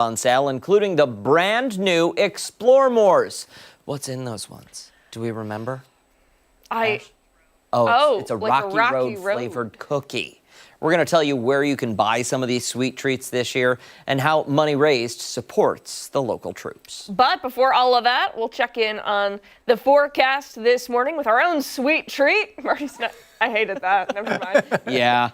on sale, including the brand new Explore Mores. What's in those ones? Do we remember? It's a like Rocky Road flavored cookie. We're going to tell you where you can buy some of these sweet treats this year and how money raised supports the local troops. But before all of that, we'll check in on the forecast this morning with our own sweet treat. Marty's not. I hated that. Never mind. Yeah.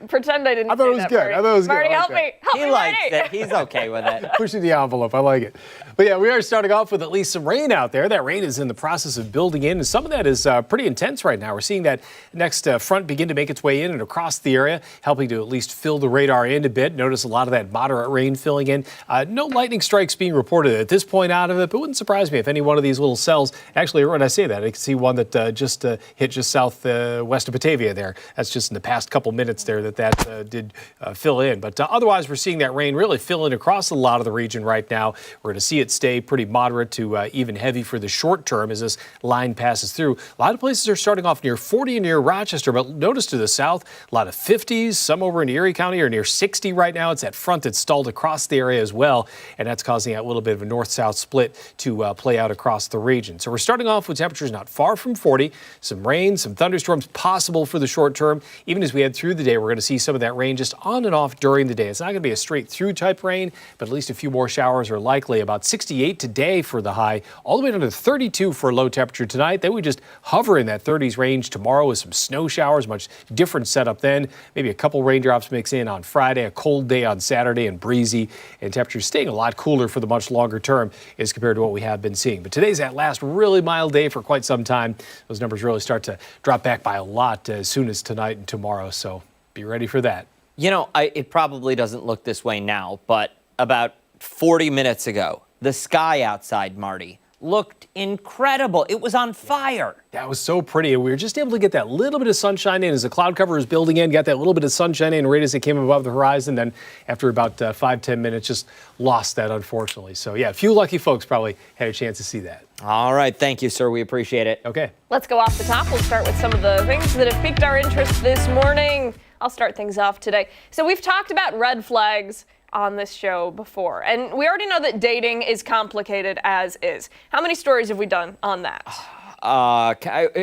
Pretend I didn't. I thought it was good. I thought it was good. Marty, help me. He likes it. He's okay with it. Pushing the envelope. I like it. But yeah, we are starting off with at least some rain out there. That rain is in the process of building in, and some of that is pretty intense right now. We're seeing that next front begin to make its way in and across the area, helping to at least fill the radar in a bit. Notice a lot of that moderate rain filling in. No lightning strikes being reported at this point out of it, but it wouldn't surprise me if any one of these little cells, actually, when I say that, I can see one that just hit just southwest of Batavia there. That's just in the past couple minutes there that did fill in. But otherwise, we're seeing that rain really fill in across a lot of the region right now. We're going to see it stay pretty moderate to even heavy for the short term as this line passes through. A lot of places are starting off near 40 near Rochester, but notice to the south, a lot of 50s, some over in Erie County are near 60 right now. It's that front that's stalled across the area as well, and that's causing a little bit of a north-south split to play out across the region. So we're starting off with temperatures not far from 40, some rain, some thunderstorms possible for the short term. Even as we head through the day, we're going to see some of that rain just on and off during the day. It's not going to be a straight through type rain, but at least a few more showers are likely. About 68 today for the high, all the way down to 32 for a low temperature tonight. Then we just hover in that 30s range tomorrow with some snow showers, much different setup then. Maybe a couple raindrops mix in on Friday, a cold day on Saturday and breezy, and temperatures staying a lot cooler for the much longer term as compared to what we have been seeing. But today's that last really mild day for quite some time. Those numbers really start to drop back by a lot as soon as tonight and tomorrow, so be ready for that. You know, it probably doesn't look this way now, but about 40 minutes ago, the sky outside, Marty, looked incredible. It was on fire. That was so pretty, and we were just able to get that little bit of sunshine in as the cloud cover was building in, got that little bit of sunshine in right as it came above the horizon, then after about 5-10 minutes, just lost that, unfortunately. So yeah, a few lucky folks probably had a chance to see that. All right, thank you, sir. We appreciate it. Okay. Let's go off the top. We'll start with some of the things that have piqued our interest this morning. I'll start things off today. So we've talked about red flags on this show before, and we already know that dating is complicated as is. How many stories have we done on that?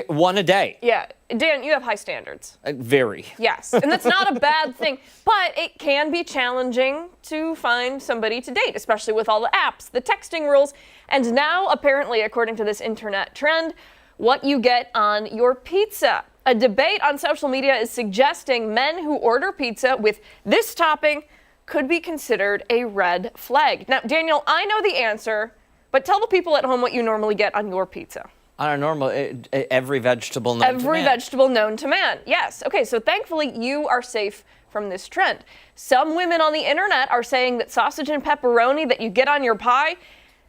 One a day. Yeah. Dan, you have high standards. Very. Yes, and that's not a bad thing, but it can be challenging to find somebody to date, especially with all the apps, the texting rules, and now, apparently, according to this internet trend, what you get on your pizza. A debate on social media is suggesting men who order pizza with this topping could be considered a red flag. Now, Daniel, I know the answer, but tell the people at home what you normally get on your pizza. On a normal, every vegetable known to man. Every vegetable known to man, yes. Okay, so thankfully you are safe from this trend. Some women on the internet are saying that sausage and pepperoni that you get on your pie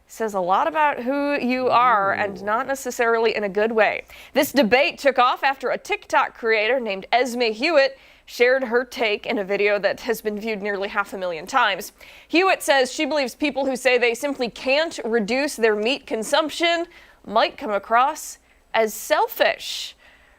says a lot about who you are, and not necessarily in a good way. This debate took off after a TikTok creator named Esme Hewitt shared her take in a video that has been viewed nearly 500,000 times. Hewitt says she believes people who say they simply can't reduce their meat consumption might come across as selfish.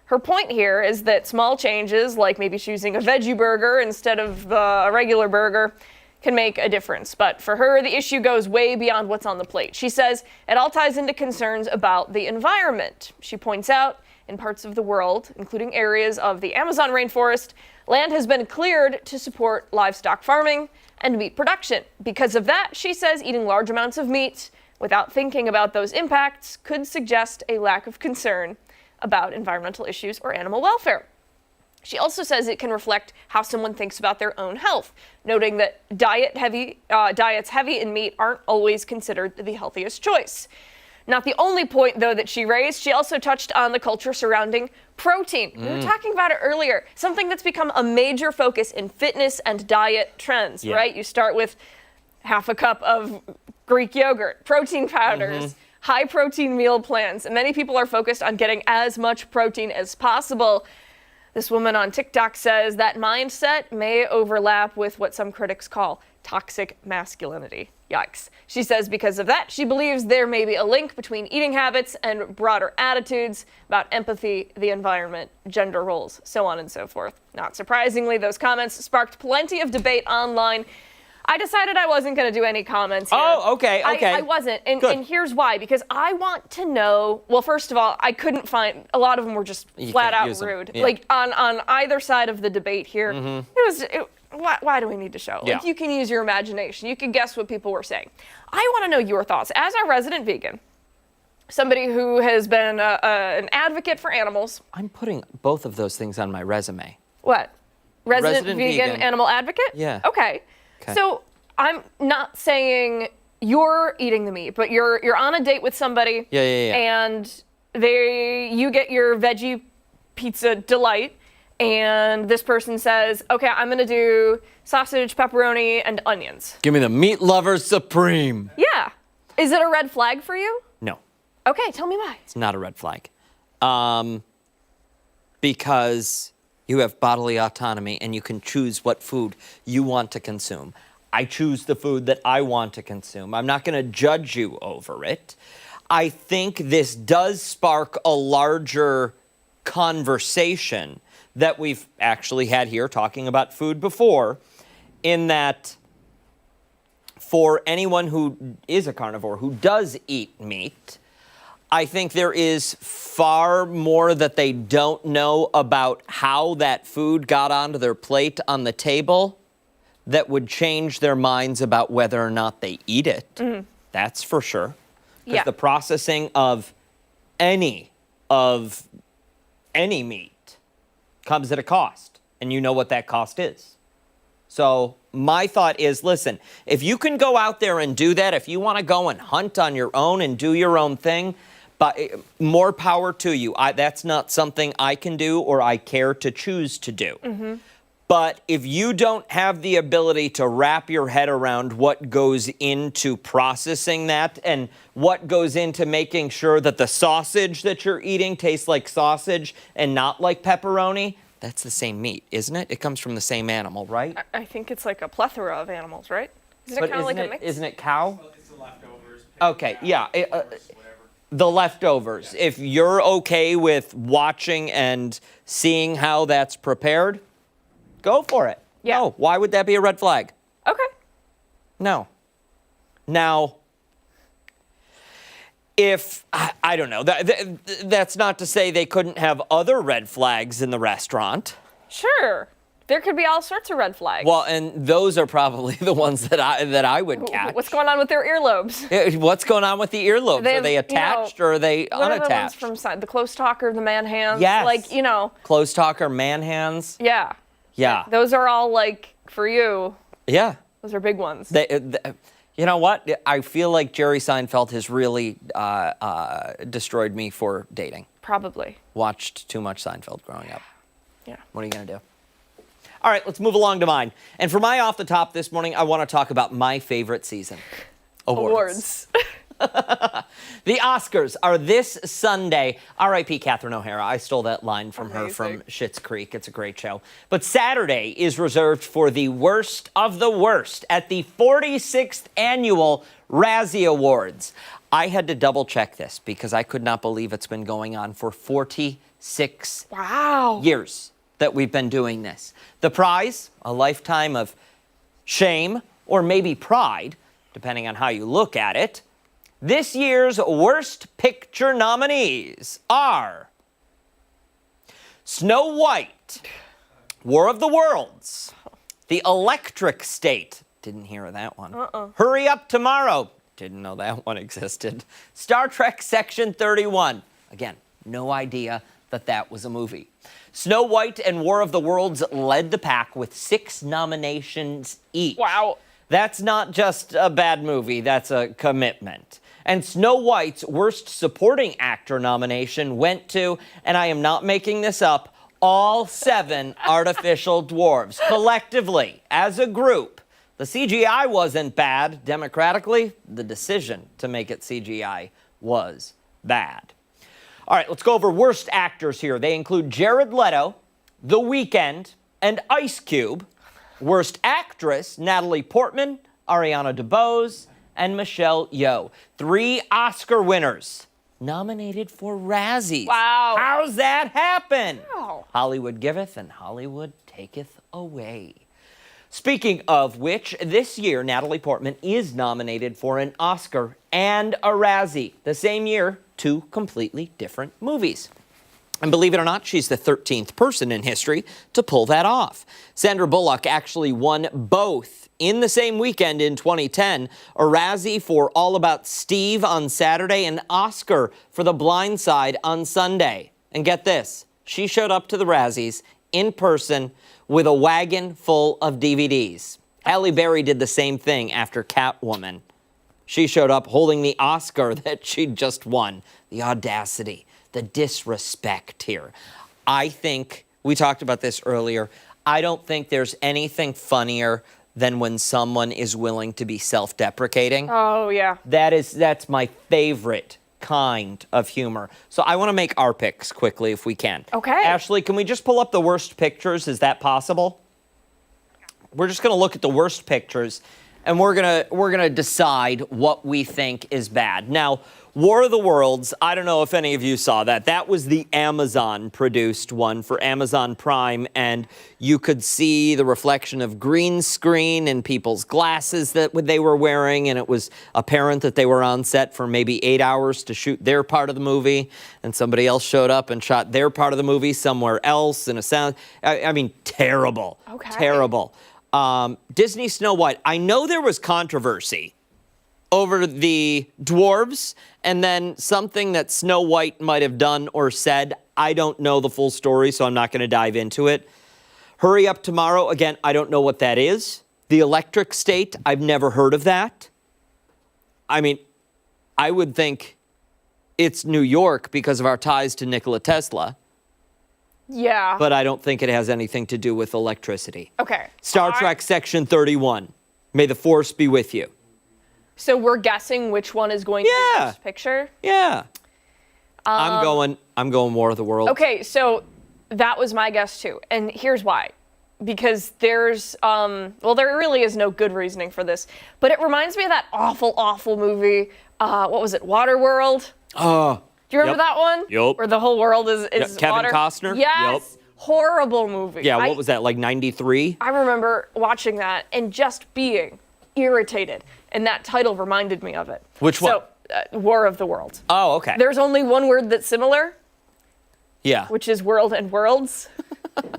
Her point here is that small changes, like maybe choosing a veggie burger instead of a regular burger, can make a difference. But for her, the issue goes way beyond what's on the plate. She says it all ties into concerns about the environment. She points out in parts of the world, including areas of the Amazon rainforest, land has been cleared to support livestock farming and meat production. Because of that, she says eating large amounts of meat without thinking about those impacts could suggest a lack of concern about environmental issues or animal welfare. She also says it can reflect how someone thinks about their own health, noting that diets heavy in meat aren't always considered the healthiest choice. Not the only point, though, that she raised, she also touched on the culture surrounding protein. We were talking about it earlier, something that's become a major focus in fitness and diet trends, right? You start with half a cup of Greek yogurt, protein powders, high protein meal plans. And many people are focused on getting as much protein as possible. This woman on TikTok says that mindset may overlap with what some critics call toxic masculinity. Yikes. She says because of that, she believes there may be a link between eating habits and broader attitudes about empathy, the environment, gender roles, so on and so forth. Not surprisingly, those comments sparked plenty of debate online. I decided I wasn't going to do any comments here. Oh, okay. I wasn't. And, Good. and here's why. Because I want to know, well, first of all, I couldn't find, a lot of them were just You flat can't out use them. rude. Yeah. Like on either side of the debate here. Why do we need to show? Yeah. Like, you can use your imagination. You can guess what people were saying. I want to know your thoughts. As a resident vegan, somebody who has been an advocate for animals. I'm putting both of those things on my resume. What? Resident vegan. vegan animal advocate? Yeah. Okay. So I'm not saying you're eating the meat, but you're on a date with somebody. Yeah. And you get your veggie pizza delight, and this person says, okay, I'm gonna do sausage, pepperoni, and onions. Give me the meat lover supreme. Yeah. Is it a red flag for you? No, Okay, tell me why. it's not a red flag. Because you have bodily autonomy and you can choose what food you want to consume. I choose the food that I want to consume. I'm not going to judge you over it. I think this does spark a larger conversation that we've actually had here talking about food before, in that for anyone who is a carnivore, who does eat meat, I think there is far more that they don't know about how that food got onto their plate on the table that would change their minds about whether or not they eat it. That's for sure. Because Yeah. the processing of any meat comes at a cost, and you know what that cost is. So my thought is, listen, if you can go out there and do that, if you want to go and hunt on your own and do your own thing, but more power to you. That's not something I can do or I care to choose to do. But if you don't have the ability to wrap your head around what goes into processing that and what goes into making sure that the sausage that you're eating tastes like sausage and not like pepperoni, that's the same meat, isn't it? It comes from the same animal, right? I think it's like a plethora of animals, right? Isn't it kind of like a mix? Isn't it cow? Well, it's the leftovers. Okay, yeah. The leftovers. If you're okay with watching and seeing how that's prepared, go for it. Yeah. No, why would that be a red flag? Okay. No. Now, if, I don't know, that's not to say they couldn't have other red flags in the restaurant. Sure. There could be all sorts of red flags. Well, and those are probably the ones that I would catch. What's going on with their earlobes? What's going on with the earlobes? They Are they have, attached or are they What are the ones unattached? from the close talker, the man hands? Yes. Like, Close talker, man hands. Yeah. Yeah. Those are all like, for you, Yeah. those are big ones. You know what? I feel like Jerry Seinfeld has really destroyed me for dating. Probably. Watched too much Seinfeld growing up. Yeah. What are you going to do? All right, let's move along to mine. And for my off the top this morning, I want to talk about my favorite season. Awards. The Oscars are this Sunday. R.I.P. Catherine O'Hara. I stole that line from her from Schitt's Creek. It's a great show. But Saturday is reserved for the worst of the worst at the 46th annual Razzie Awards. I had to double check this because I could not believe it's been going on for 46 Wow. years that we've been doing this. The prize, a lifetime of shame or maybe pride, depending on how you look at it. This year's Worst Picture nominees are Snow White, War of the Worlds, The Electric State, didn't hear of that one. Hurry Up Tomorrow, didn't know that one existed. Star Trek Section 31, again, no idea that was a movie. Snow White and War of the Worlds led the pack with 6 nominations each. Wow. That's not just a bad movie, that's a commitment. And Snow White's Worst Supporting Actor nomination went to, and I am not making this up, all 7 artificial dwarves. Collectively, as a group, the CGI wasn't bad. Democratically, the decision to make it CGI was bad. All right, let's go over worst actors here. They include Jared Leto, The Weeknd, and Ice Cube. Worst actress, Natalie Portman, Ariana DeBose, and Michelle Yeoh. 3 Oscar winners nominated for Razzies. Wow. How's that happen? Wow. Hollywood giveth and Hollywood taketh away. Speaking of which, this year, Natalie Portman is nominated for an Oscar and a Razzie. The same year, two completely different movies. And believe it or not, she's the 13th person in history to pull that off. Sandra Bullock actually won both in the same weekend in 2010, a Razzie for All About Steve on Saturday, and Oscar for The Blind Side on Sunday. And get this, she showed up to the Razzies in person with a wagon full of DVDs. Halle Berry did the same thing after Catwoman. She showed up holding the Oscar that she'd just won. The audacity, the disrespect here. I think, we talked about this earlier, I don't think there's anything funnier than when someone is willing to be self-deprecating. Oh, yeah. That's my favorite kind of humor. So I want to make our picks quickly if we can. Okay. Ashley, can we just pull up the worst pictures? Is that possible? We're just going to look at the worst pictures, and we're gonna decide what we think is bad. Now, War of the Worlds, I don't know if any of you saw that. That was the Amazon-produced one for Amazon Prime, and you could see the reflection of green screen in people's glasses that they were wearing, and it was apparent that they were on set for maybe 8 hours to shoot their part of the movie, and somebody else showed up and shot their part of the movie somewhere else in a sound. I mean, terrible. Okay. Terrible. Disney Snow White, I know there was controversy over the dwarves and then something that Snow White might have done or said. I don't know the full story, so I'm not going to dive into it. Hurry Up Tomorrow, again, I don't know what that is. The Electric State, I've never heard of that. I mean, I would think it's New York because of our ties to Nikola Tesla, Yeah. but I don't think it has anything to do with electricity. Okay. Star Trek Section 31, May the Force be with you. So we're guessing which one is going to be this picture? Yeah. I'm going War of the Worlds. Okay, so that was my guess too. And here's why. Because there's, well, there really is no good reasoning for this, but it reminds me of that awful, awful movie. What was it? Waterworld? Oh. Do you remember that one? Yup. Where the whole world is Kevin water? Costner? Yes. Yup. Horrible movie. Yeah, what was that, like 93? I remember watching that and just being irritated. And that title reminded me of it. Which one? So, War of the Worlds. Oh, okay. There's only one word that's similar, Yeah. which is world and worlds.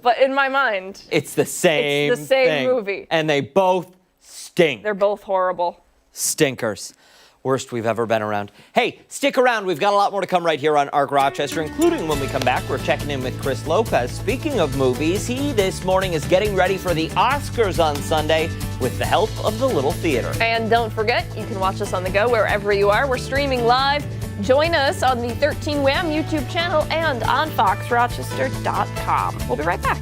But in my mind, It's the same It's the same thing. movie. And they both stink. they're both horrible. Stinkers. Worst we've ever been around. Hey, stick around. We've got a lot more to come right here on Arc Rochester, including when we come back, we're checking in with Chris Lopez. Speaking of movies, he this morning is getting ready for the Oscars on Sunday with the help of the Little Theater. And don't forget, you can watch us on the go wherever you are. We're streaming live. Join us on the 13 Wham YouTube channel and on foxrochester.com. We'll be right back.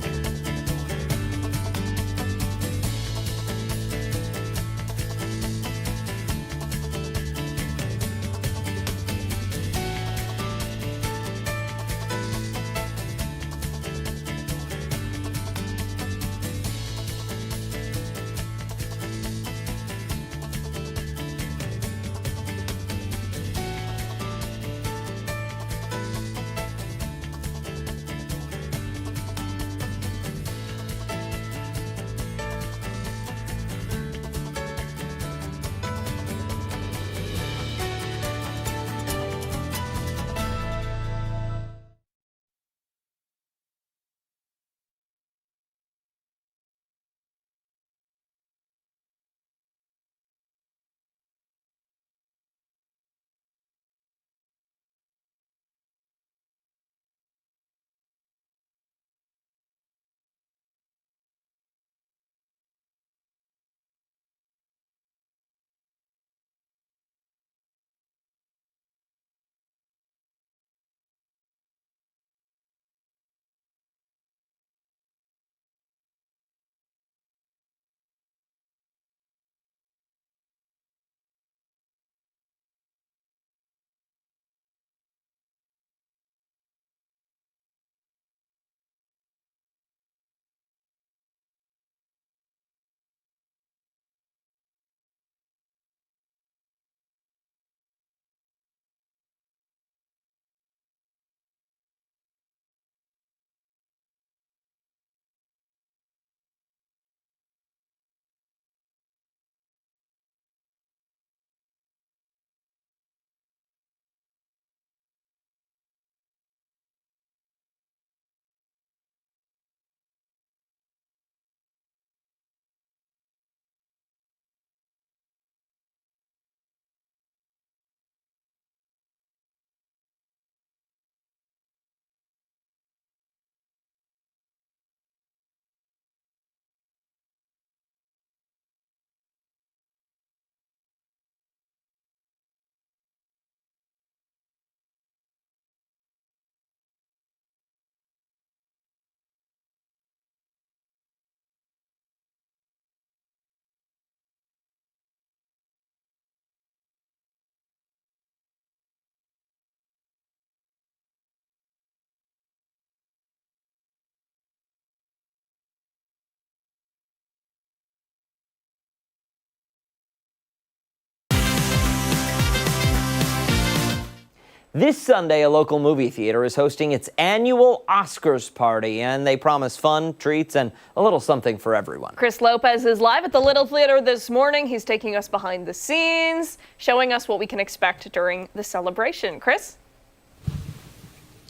This Sunday, a local movie theater is hosting its annual Oscars party, and they promise fun, treats, and a little something for everyone. Chris Lopez is live at the Little Theater this morning. He's taking us behind the scenes, showing us what we can expect during the celebration. Chris?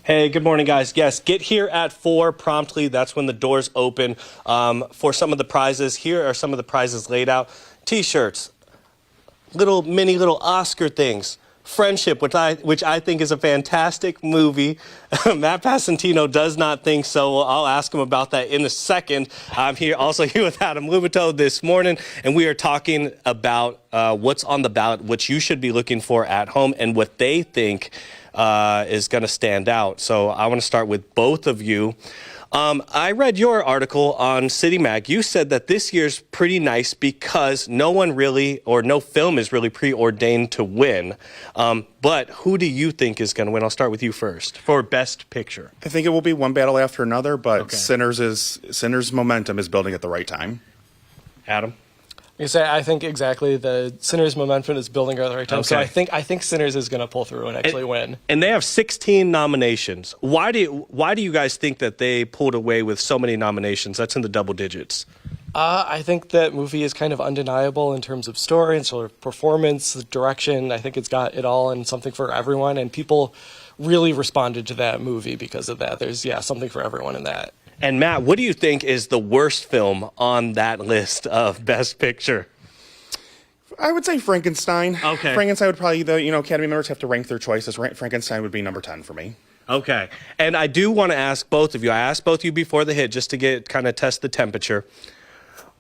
Hey, good morning, guys. Yes, get here at 4 promptly. That's when the doors open for some of the prizes. Here are some of the prizes laid out. T-shirts, little Oscar things. Friendship, which I think is a fantastic movie. Matt Passantino does not think so. I'll ask him about that in a second. I'm also here with Adam Lubito this morning, and we are talking about what's on the ballot, what you should be looking for at home, and what they think is going to stand out. So I want to start with both of you. I read your article on City Mag. You said that this year's pretty nice because no film is really preordained to win. But who do you think is going to win? I'll start with you first for Best Picture. I think it will be one battle after another, but Sinners' momentum is building at the right time. Adam? I think exactly the Sinners' momentum is building at the right time. Okay. So I think Sinners is going to pull through and actually win. And they have 16 nominations. Why do you guys think that they pulled away with so many nominations? That's in the double digits. I think that movie is kind of undeniable in terms of story and sort of performance, direction. I think it's got it all and something for everyone, and people really responded to that movie because of that. There's something for everyone in that. And Matt, what do you think is the worst film on that list of Best Picture? I would say Frankenstein. Okay. Frankenstein would probably, Academy members have to rank their choices. Frankenstein would be number 10 for me. Okay. And I do want to ask both of you. I asked both of you before the hit just to test the temperature.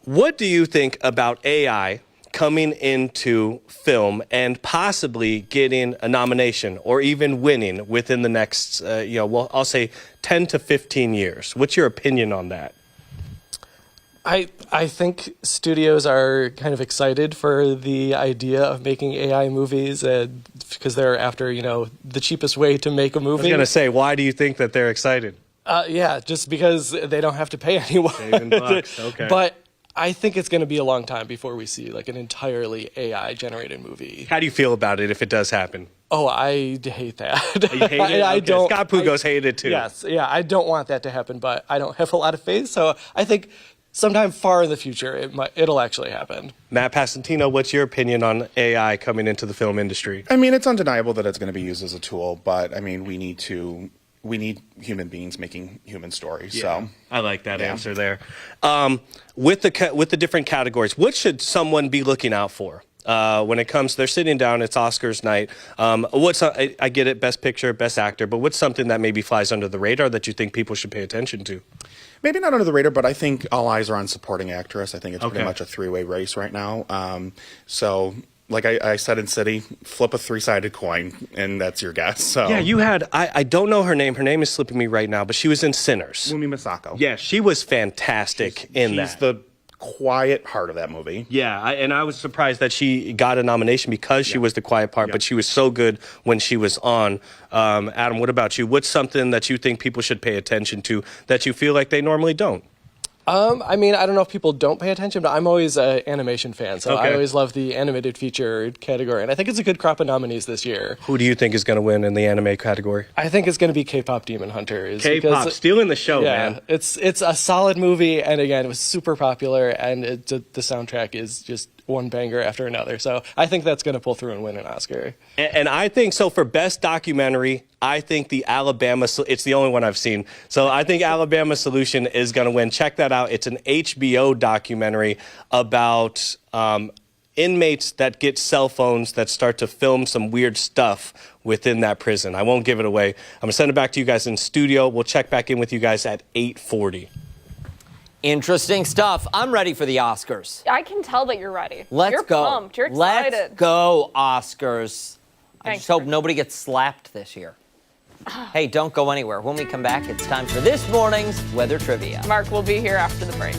What do you think about AI coming into film and possibly getting a nomination or even winning within the next, I'll say 10 to 15 years? What's your opinion on that? I think studios are kind of excited for the idea of making AI movies because they're after, the cheapest way to make a movie. I was going to say, why do you think that they're excited? Just because they don't have to pay anyone. Saving bucks, okay. But I think it's going to be a long time before we see like an entirely AI-generated movie. How do you feel about it if it does happen? Oh, I hate that. You hate it? I don't. Scott Pugos hated it too. Yes, I don't want that to happen, but I don't have a lot of faith. So I think sometime far in the future, it'll actually happen. Matt Passantino, what's your opinion on AI coming into the film industry? I mean, it's undeniable that it's going to be used as a tool, but I mean, we need human beings making human stories. Yeah, so I like that answer there. With the different categories, what should someone be looking out for? When it comes, they're sitting down, it's Oscars night. I get it, Best Picture, Best Actor, but what's something that maybe flies under the radar that you think people should pay attention to? maybe not under the radar, but I think all eyes are on supporting actress. I think it's pretty much a three-way race right now. So like I said in City, flip a three-sided coin, and that's your guess. So yeah, you had, I don't know her name. Her name is slipping me right now, but she was in Sinners. Wumi Masako. Yeah, she was fantastic in that. She's the quiet part of that movie. Yeah, and I was surprised that she got a nomination because she was the quiet part, but she was so good when she was on. Adam, what about you? What's something that you think people should pay attention to that you feel like they normally don't? I mean, I don't know if people don't pay attention, but I'm always an animation fan, so I Okay. always love the animated feature category, and I think it's a good crop of nominees this year. Who do you think is going to win in the anime category? I think it's going to be K-pop Demon Hunters. K-pop, because- stealing the show, yeah, man. it's a solid movie, and again, it was super popular, and the soundtrack is just one banger after another. So I think that's going to pull through and win an Oscar. And I think, so for Best Documentary, I think it's the only one I've seen. So I think Alabama Solution is going to win. Check that out. It's an HBO documentary about inmates that get cell phones that start to film some weird stuff within that prison. I won't give it away. I'm going to send it back to you guys in studio. We'll check back in with you guys at 8:40. Interesting stuff. I'm ready for the Oscars. I can tell that you're ready. Let's you're go. Pumped. You're excited. Let's go, Oscars. I Thanks, just hope Rick. nobody gets slapped this year. Hey, don't go anywhere. When we come back, it's time for this morning's weather trivia. Mark will be here after the break.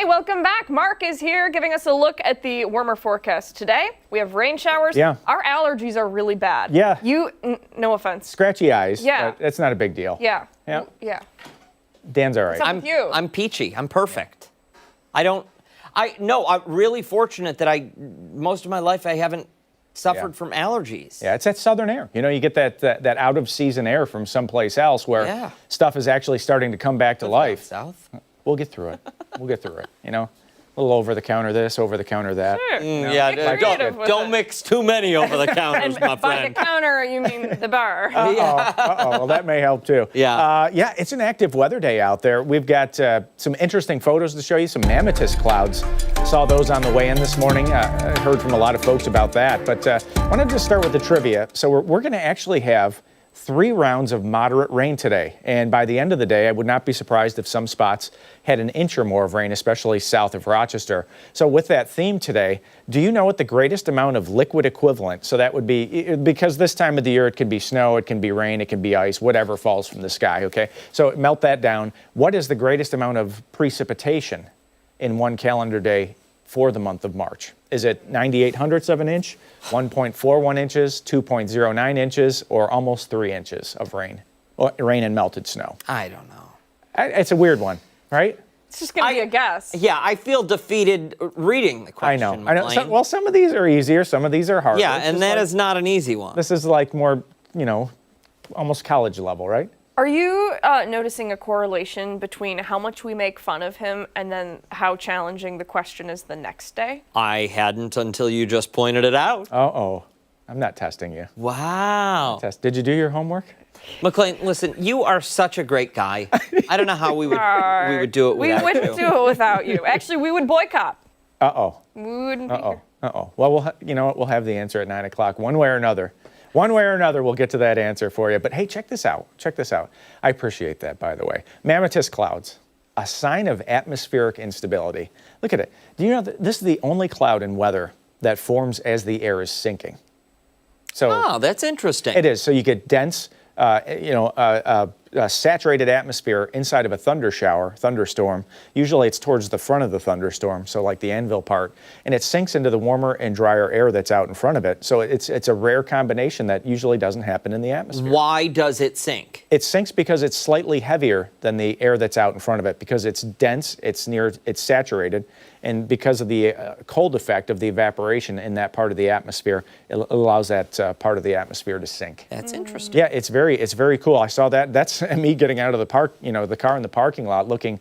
welcome back. Mark is here giving us a look at the warmer forecast today. We have rain showers. Yeah. Our allergies are really bad. Yeah. No offense. Scratchy eyes. Yeah. But it's not a big deal. Yeah. Yeah. Yeah. Dan's all right. up with you? I'm peachy. I'm perfect. I'm really fortunate that most of my life I haven't suffered from allergies. Yeah, it's that southern air. You know, you get that out of season air from someplace else where stuff is actually starting to come back to life. South. We'll get through it. We'll get through it. You know, a little over the counter this, over the counter that. Sure. Don't mix too many over the counters, And my by the friend. counter, you mean the bar. Well, that may help too. Yeah. Yeah, it's an active weather day out there. We've got some interesting photos to show you, some mammatus clouds. Saw those on the way in this morning. I heard from a lot of folks about that. But I wanted to start with the trivia. So we're going to actually have 3 rounds of moderate rain today. And by the end of the day, I would not be surprised if some spots had an inch or more of rain, especially south of Rochester. So with that theme today, do you know what the greatest amount of liquid equivalent, so that would be, because this time of the year it can be snow, it can be rain, it can be ice, whatever falls from the sky, okay? So melt that down. What is the greatest amount of precipitation in one calendar day for the month of March? Is it 98 hundredths of an inch, 1.41 inches, 2.09 inches, or almost 3 inches of rain? Well, rain and melted snow. I don't know. It's a weird one, right? It's just going to be a guess. Yeah, I feel defeated reading the I question. know. McLean. Some of these are easier, some of these are harder. Yeah, and that is not an easy one. This is like more, almost college level, right? Are you noticing a correlation between how much we make fun of him and then how challenging the question is the next day? I hadn't until you just pointed it out. Uh-oh. I'm not testing you. Wow. Did you do your homework? McLean, listen, you are such a great guy. I don't know how we would do it We without wouldn't you. do it without you. Actually, we would boycott. Uh-oh. We wouldn't be here. Uh-oh. Well, you know what? We'll have the answer at 9 o'clock, one way or another. One way or another, we'll get to that answer for you. But hey, check this out. Check this out. I appreciate that, by the way. Mammatus clouds, a sign of atmospheric instability. Look at it. Do you know that this is the only cloud in weather that forms as the air is sinking? So Oh, that's interesting. it is. So you get dense, saturated atmosphere inside of a thunderstorm. Usually it's towards the front of the thunderstorm, so like the anvil part, and it sinks into the warmer and drier air that's out in front of it. So it's a rare combination that usually doesn't happen in the atmosphere. Why does it sink? It sinks because it's slightly heavier than the air that's out in front of it, because it's dense, it's saturated, and because of the cold effect of the evaporation in that part of the atmosphere, it allows that part of the atmosphere to sink. That's interesting. Yeah, it's very cool. I saw that. That's me getting out of the the car in the parking lot, looking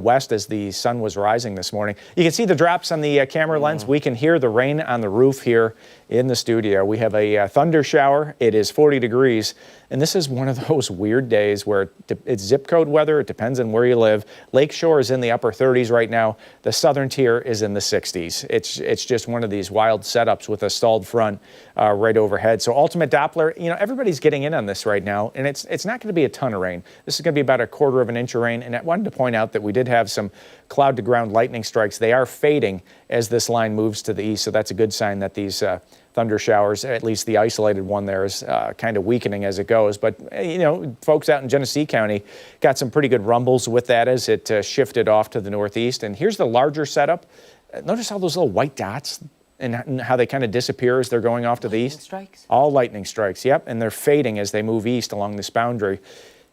west as the sun was rising this morning. You can see the drops on the camera lens. We can hear the rain on the roof here in the studio. We have a thunder shower. It is 40 degrees. And this is one of those weird days where it's zip code weather. It depends on where you live. Lakeshore is in the upper 30s right now. The southern tier is in the 60s. It's just one of these wild setups with a stalled front right overhead. So ultimate Doppler, everybody's getting in on this right now, and it's not going to be a ton of rain. This is going to be about 1/4 of an inch of rain. And I wanted to point out that we did have some cloud to ground lightning strikes. They are fading as this line moves to the east, so that's a good sign that these thunder showers, at least the isolated one there, is kind of weakening as it goes. But, folks out in Genesee County got some pretty good rumbles with that as it shifted off to the northeast. And here's the larger setup. Notice all those little white dots and how they kind of disappear as they're going off to the east? Strikes? All lightning strikes, yep. And they're fading as they move east along this boundary.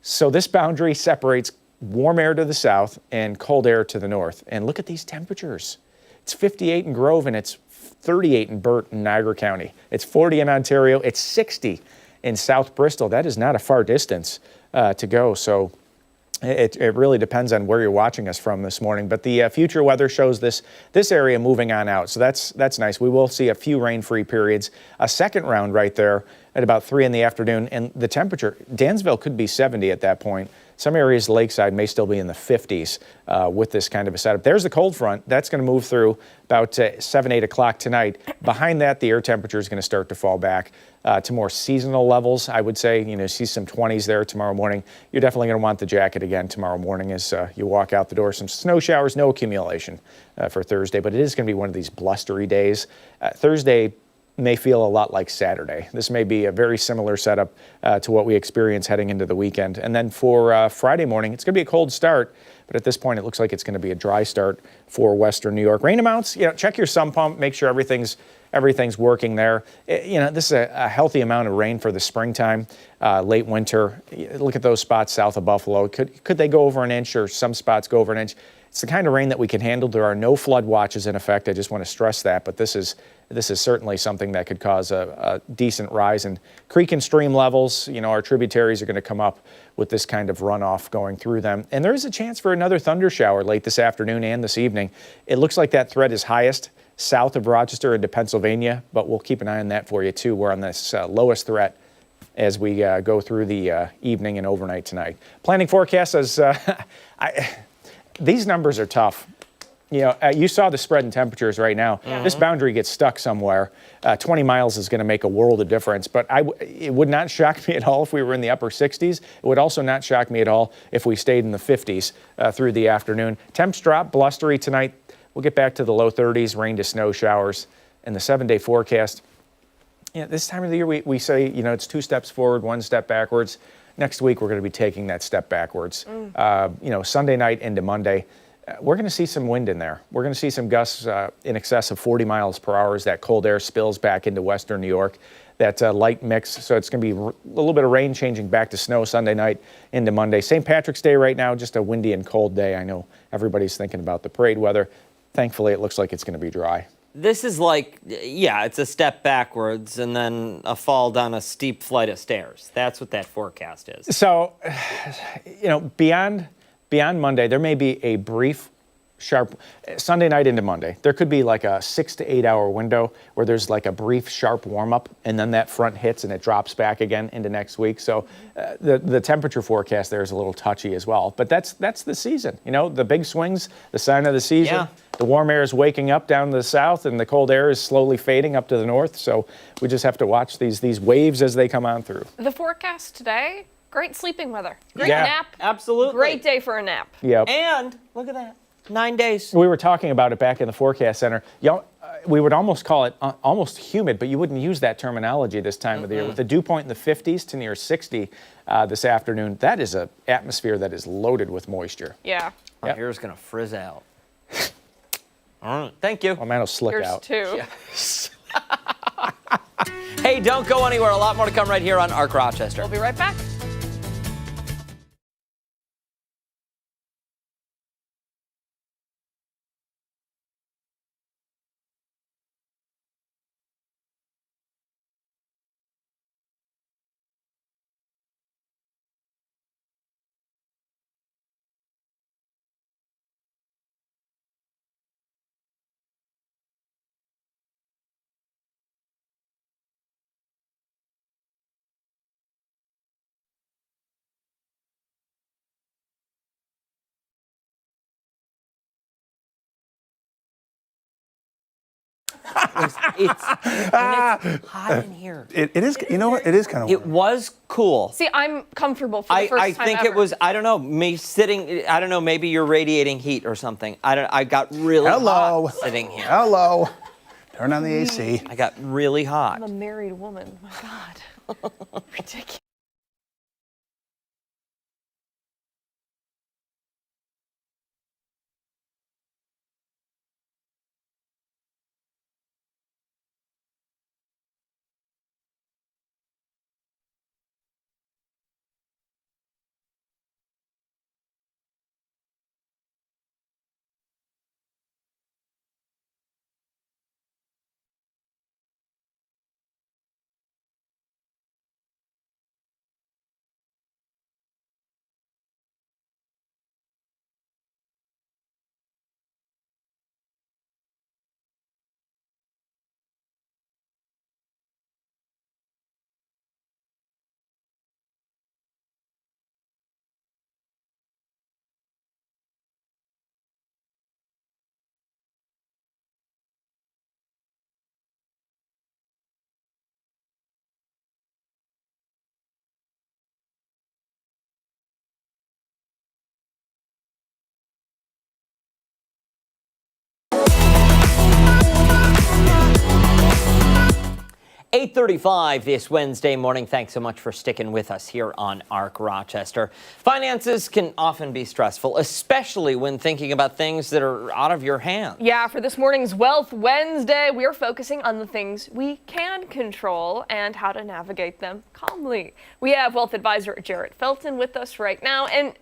So this boundary separates warm air to the south and cold air to the north. And look at these temperatures. It's 58 in Grove and it's 38 in Burt in Niagara County. It's 40 in Ontario. It's 60 in South Bristol. That is not a far distance to go. So it really depends on where you're watching us from this morning. But the future weather shows this area moving on out. So that's nice. We will see a few rain-free periods. A second round right there at about 3 in the afternoon. And the temperature, Dansville could be 70 at that point. Some areas lakeside may still be in the 50s with this kind of a setup. There's the cold front. That's going to move through about 7, 8 o'clock tonight. Behind that, the air temperature is going to start to fall back to more seasonal levels, I would say. See some 20s there tomorrow morning. You're definitely going to want the jacket again tomorrow morning as you walk out the door. Some snow showers, no accumulation for Thursday, but it is going to be one of these blustery days. Thursday may feel a lot like Saturday. This may be a very similar setup to what we experience heading into the weekend. And then for Friday morning, it's going to be a cold start, but But at this point, it looks like it's going to be a dry start for western New York. Rain amounts, check your sump pump, make sure everything's working there. This is a healthy amount of rain for the springtime, late winter. Look at those spots south of Buffalo. Could they go over an inch, or some spots go over an inch? It's the kind of rain that we can handle. There are no flood watches in effect. I just want to stress that, but this is certainly something that could cause a decent rise in creek and stream levels. Our tributaries are going to come up with this kind of runoff going through them. And there is a chance for another thunder shower late this afternoon and this evening. It looks like that threat is highest south of Rochester into Pennsylvania, but we'll keep an eye on that for you too. We're on this lowest threat as we go through the evening and overnight tonight. Planning forecast says these numbers are tough. You saw the spread in temperatures right now. This boundary gets stuck somewhere. 20 miles is going to make a world of difference, but it would not shock me at all if we were in the upper 60s. It would also not shock me at all if we stayed in the 50s through the afternoon. Temps drop, blustery tonight. We'll get back to the low 30s, rain to snow showers. And the 7-day forecast, this time of the year we say, it's 2 steps forward, 1 step backwards. Next week, we're going to be taking that step backwards. Sunday night into Monday, we're going to see some wind in there. We're going to see some gusts in excess of 40 miles per hour as that cold air spills back into western New York. That light mix, so it's going to be a little bit of rain changing back to snow Sunday night into Monday. St. Patrick's Day right now, just a windy and cold day. I know everybody's thinking about the parade weather. Thankfully, it looks like it's going to be dry. This is like, it's a step backwards and then a fall down a steep flight of stairs. That's what that forecast is. So, beyond Monday, there may be a brief, sharp, Sunday night into Monday, there could be like a 6 to 8 hour window where there's like a brief, sharp warm up, and then that front hits and it drops back again into next week. So the temperature forecast there is a little touchy as well. But that's the season. The big swings, the sign of the season. Yeah. The warm air is waking up down to the south, and the cold air is slowly fading up to the north. So we just have to watch these waves as they come on through. The forecast today, great sleeping weather. Great Yeah. nap. Absolutely. Great day for a nap. Yep. And look at that, 9 days. We were talking about it back in the forecast center. We would almost call it almost humid, but you wouldn't use that terminology this time of the year. With the dew point in the 50s to near 60 this afternoon, that is an atmosphere that is loaded with moisture. Yeah. Our Yep. hair's going to frizz out. All right, thank you. Oh, man, it'll slick Here's out. 2. Hey, don't go anywhere. A lot more to come right here on Arc Rochester. We'll be right back. It's hot in here. It is, you know what? It is kind of It was cool. See, I'm comfortable for the first I time think ever. it was, I don't know, me sitting, I don't know, maybe you're radiating heat or something. I got really Hello. hot sitting here. Hello. Turn on the AC. I got really hot. I'm a married woman. My God. Ridiculous. 8:35 this Wednesday morning. Thanks so much for sticking with us here on ARC Rochester. Finances can often be stressful, especially when thinking about things that are out of your hands. Yeah, for this morning's Wealth Wednesday, we're focusing on the things we can control and how to navigate them calmly. We have wealth advisor Jarrett Felton with us right now. And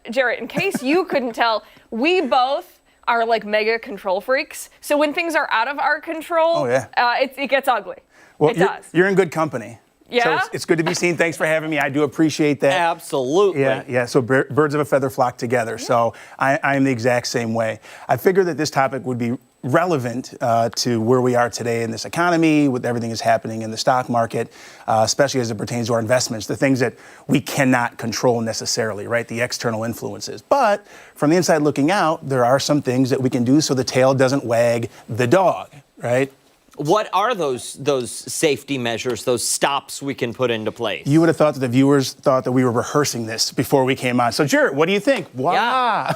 Jarrett, in case you couldn't tell, we both are like mega control freaks. So when things are out of our control, it gets ugly. Well, it does. You're in good company. Yeah? So it's good to be seen. Thanks for having me. I do appreciate that. Absolutely. Yeah. So birds of a feather flock together. Yeah. So I am the exact same way. I figured that this topic would be relevant to where we are today in this economy, with everything that's happening in the stock market, especially as it pertains to our investments, the things that we cannot control necessarily, right? The external influences. But from the inside looking out, there are some things that we can do so the tail doesn't wag the dog, right? What are those safety measures, those stops we can put into place? You would have thought that the viewers thought that we were rehearsing this before we came on. So, Jarrett, what do you think? Voila. Yeah.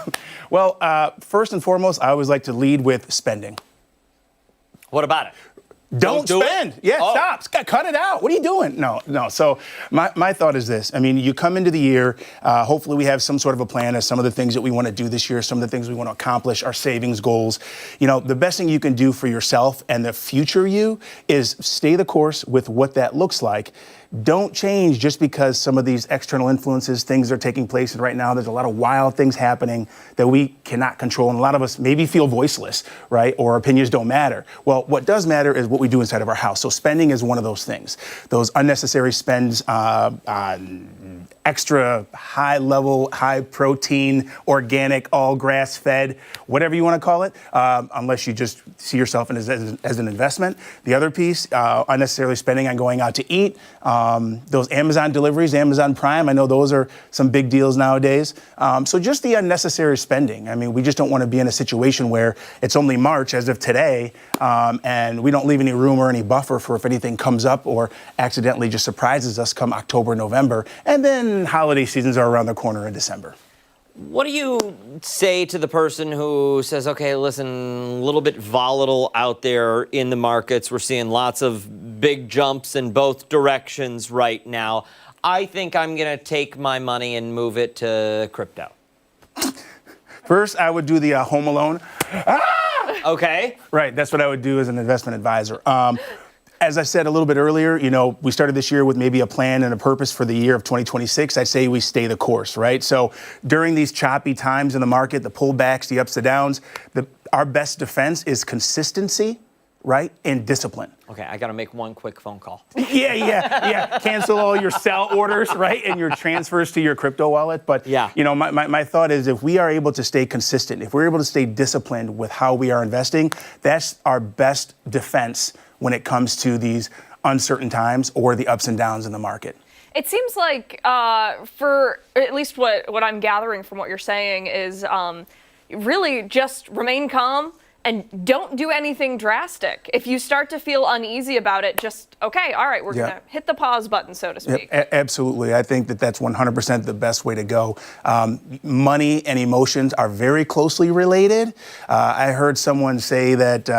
Well, first and foremost, I always like to lead with spending. What about it? Don't spend. Yeah, stop. Cut it out. What are you doing? No. So my thought is this. I mean, you come into the year, hopefully we have some sort of a plan of some of the things that we want to do this year, some of the things we want to accomplish, our savings goals. You know, the best thing you can do for yourself and the future you is stay the course with what that looks like. Don't change just because some of these external influences, things are taking place. And right now, there's a lot of wild things happening that we cannot control. And a lot of us maybe feel voiceless, right? Or opinions don't matter. Well, what does matter is what we do inside of our house. So spending is one of those things. Those unnecessary spends on extra high level, high protein, organic, all grass fed, whatever you want to call it, unless you just see yourself as an investment. The other piece, unnecessarily spending on going out to eat. Those Amazon deliveries, Amazon Prime, I know those are some big deals nowadays. So just the unnecessary spending. I mean, we just don't want to be in a situation where it's only March as of today, and we don't leave any room or any buffer for if anything comes up or accidentally just surprises us come October, November, and then holiday seasons are around the corner in December. What do you say to the person who says, okay, listen, a little bit volatile out there in the markets. We're seeing lots of big jumps in both directions right now. I think I'm going to take my money and move it to crypto. First, I would do the Home Alone. Okay. Right, that's what I would do as an investment advisor. As I said a little bit earlier, you know, we started this year with maybe a plan and a purpose for the year of 2026. I say we stay the course, right? So during these choppy times in the market, the pullbacks, the ups and downs, our best defense is consistency, right, and discipline. Okay, I got to make one quick phone call. Yeah. Cancel all your sell orders, right, and your transfers to your crypto wallet. But, you know, my thought is if we are able to stay consistent, if we're able to stay disciplined with how we are investing, that's our best defense when it comes to these uncertain times or the ups and downs in the market. It seems like, for at least what I'm gathering from what you're saying is really just remain calm and don't do anything drastic. If you start to feel uneasy about it, just, okay, all right, we're going to hit the pause button, so to speak. Absolutely. I think that that's 100% the best way to go. Money and emotions are very closely related. I heard someone say that,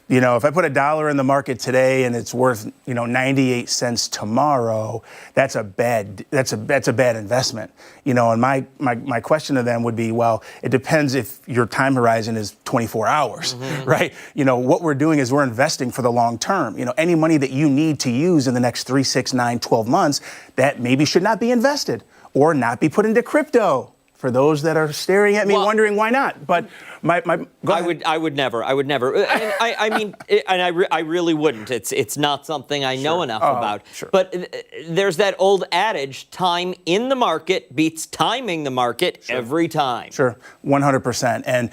you know, if I put $1 in the market today and it's worth, 98 cents tomorrow, that's a bad investment. You know, and my question to them would be, well, it depends if your time horizon is 24 hours, right? You know, what we're doing is we're investing for the long term. You know, any money that you need to use in the next 3, 6, 9, 12 months, that maybe should not be invested or not be put into crypto. For those that are staring at me wondering why not, but go ahead. I would never. And I really wouldn't. It's not something I know enough about. Sure. But there's that old adage: time in the market beats timing the market every time. Sure, 100%, and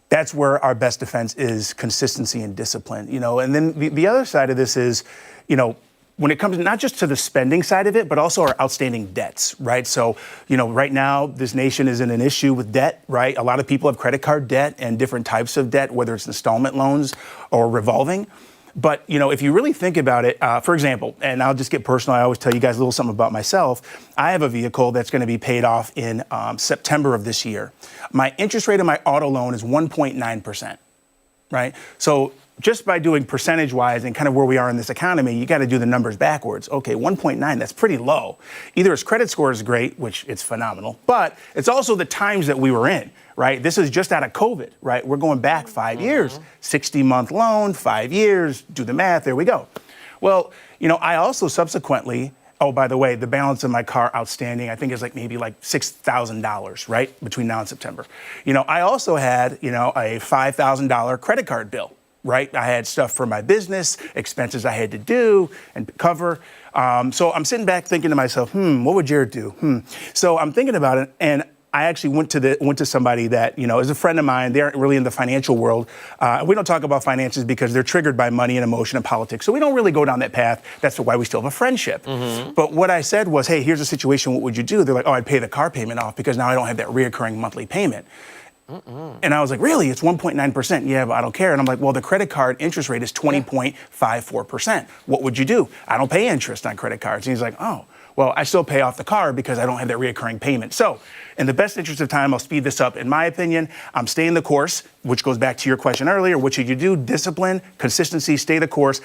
that's where our best defense is consistency and discipline. You know, and then the other side of this is, you know, when it comes not just to the spending side of it, but also our outstanding debts, right? So, you know, right now, this nation is in an issue with debt, right? A lot of people have credit card debt and different types of debt, whether it's installment loans or revolving. But, you know, if you really think about it, for example, and I'll just get personal, I always tell you guys a little something about myself. I have a vehicle that's going to be paid off in September of this year. My interest rate on my auto loan is 1.9%, right? So just by doing percentage-wise and kind of where we are in this economy, you got to do the numbers backwards. Okay, 1.9, that's pretty low. Either his credit score is great, which it's phenomenal, but it's also the times that we were in, right? This is just out of COVID, right? We're going back 5 years, 60-month loan, 5 years, do the math, there we go. Well, you know, I also subsequently, oh, by the way, the balance of my car outstanding, I think is maybe $6,000, right? Between now and September. You know, I also had, you know, a $5,000 credit card bill, right? I had stuff for my business, expenses I had to do and cover. So I'm sitting back thinking to myself, what would Jared do? So I'm thinking about it, and I actually went to somebody that, you know, is a friend of mine. They aren't really in the financial world. We don't talk about finances because they're triggered by money and emotion and politics. So we don't really go down that path. That's why we still have a friendship. But what I said was, hey, here's a situation. What would you do? They're like, oh, I'd pay the car payment off because now I don't have that reoccurring monthly payment. And I was like, really? It's 1.9%. Yeah, but I don't care. And I'm like, well, the credit card interest rate is 20.54%. What would you do? I don't pay interest on credit cards. And he's like, oh, well, I still pay off the car because I don't have that reoccurring payment. So in the best interest of time, I'll speed this up. In my opinion, I'm staying the course, which goes back to your question earlier. What should you do? Discipline, consistency, stay the course.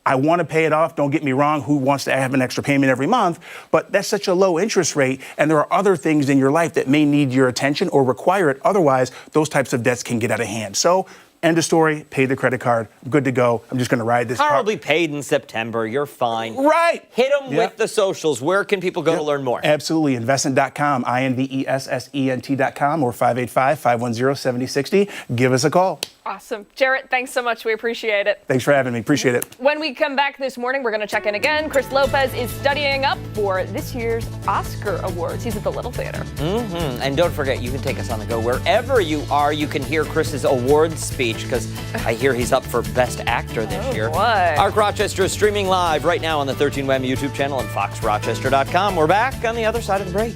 I want to pay it off. Don't get me wrong. Who wants to have an extra payment every month? But that's such a low interest rate. And there are other things in your life that may need your attention or require it. Otherwise, those types of debts can get out of hand. So end of story, pay the credit card, good to go. I'm just going to ride this Car car. will be paid in September. You're fine. Right. Hit them with the socials. Where can people go to learn more? Absolutely. Investment.com, invessent.com, or 585-510-7060. Give us a call. Awesome. Jarrett, thanks so much. We appreciate it. Thanks for having me. Appreciate it. When we come back this morning, we're going to check in again. Chris Lopez is studying up for this year's Oscar Awards. He's at the Little Theater. And don't forget, you can take us on the go wherever you are. You can hear Chris's awards speech because I hear he's up for Best Actor this year. Boy. Arc Rochester is streaming live right now on the 13WM YouTube channel and foxrochester.com. We're back on the other side of the break.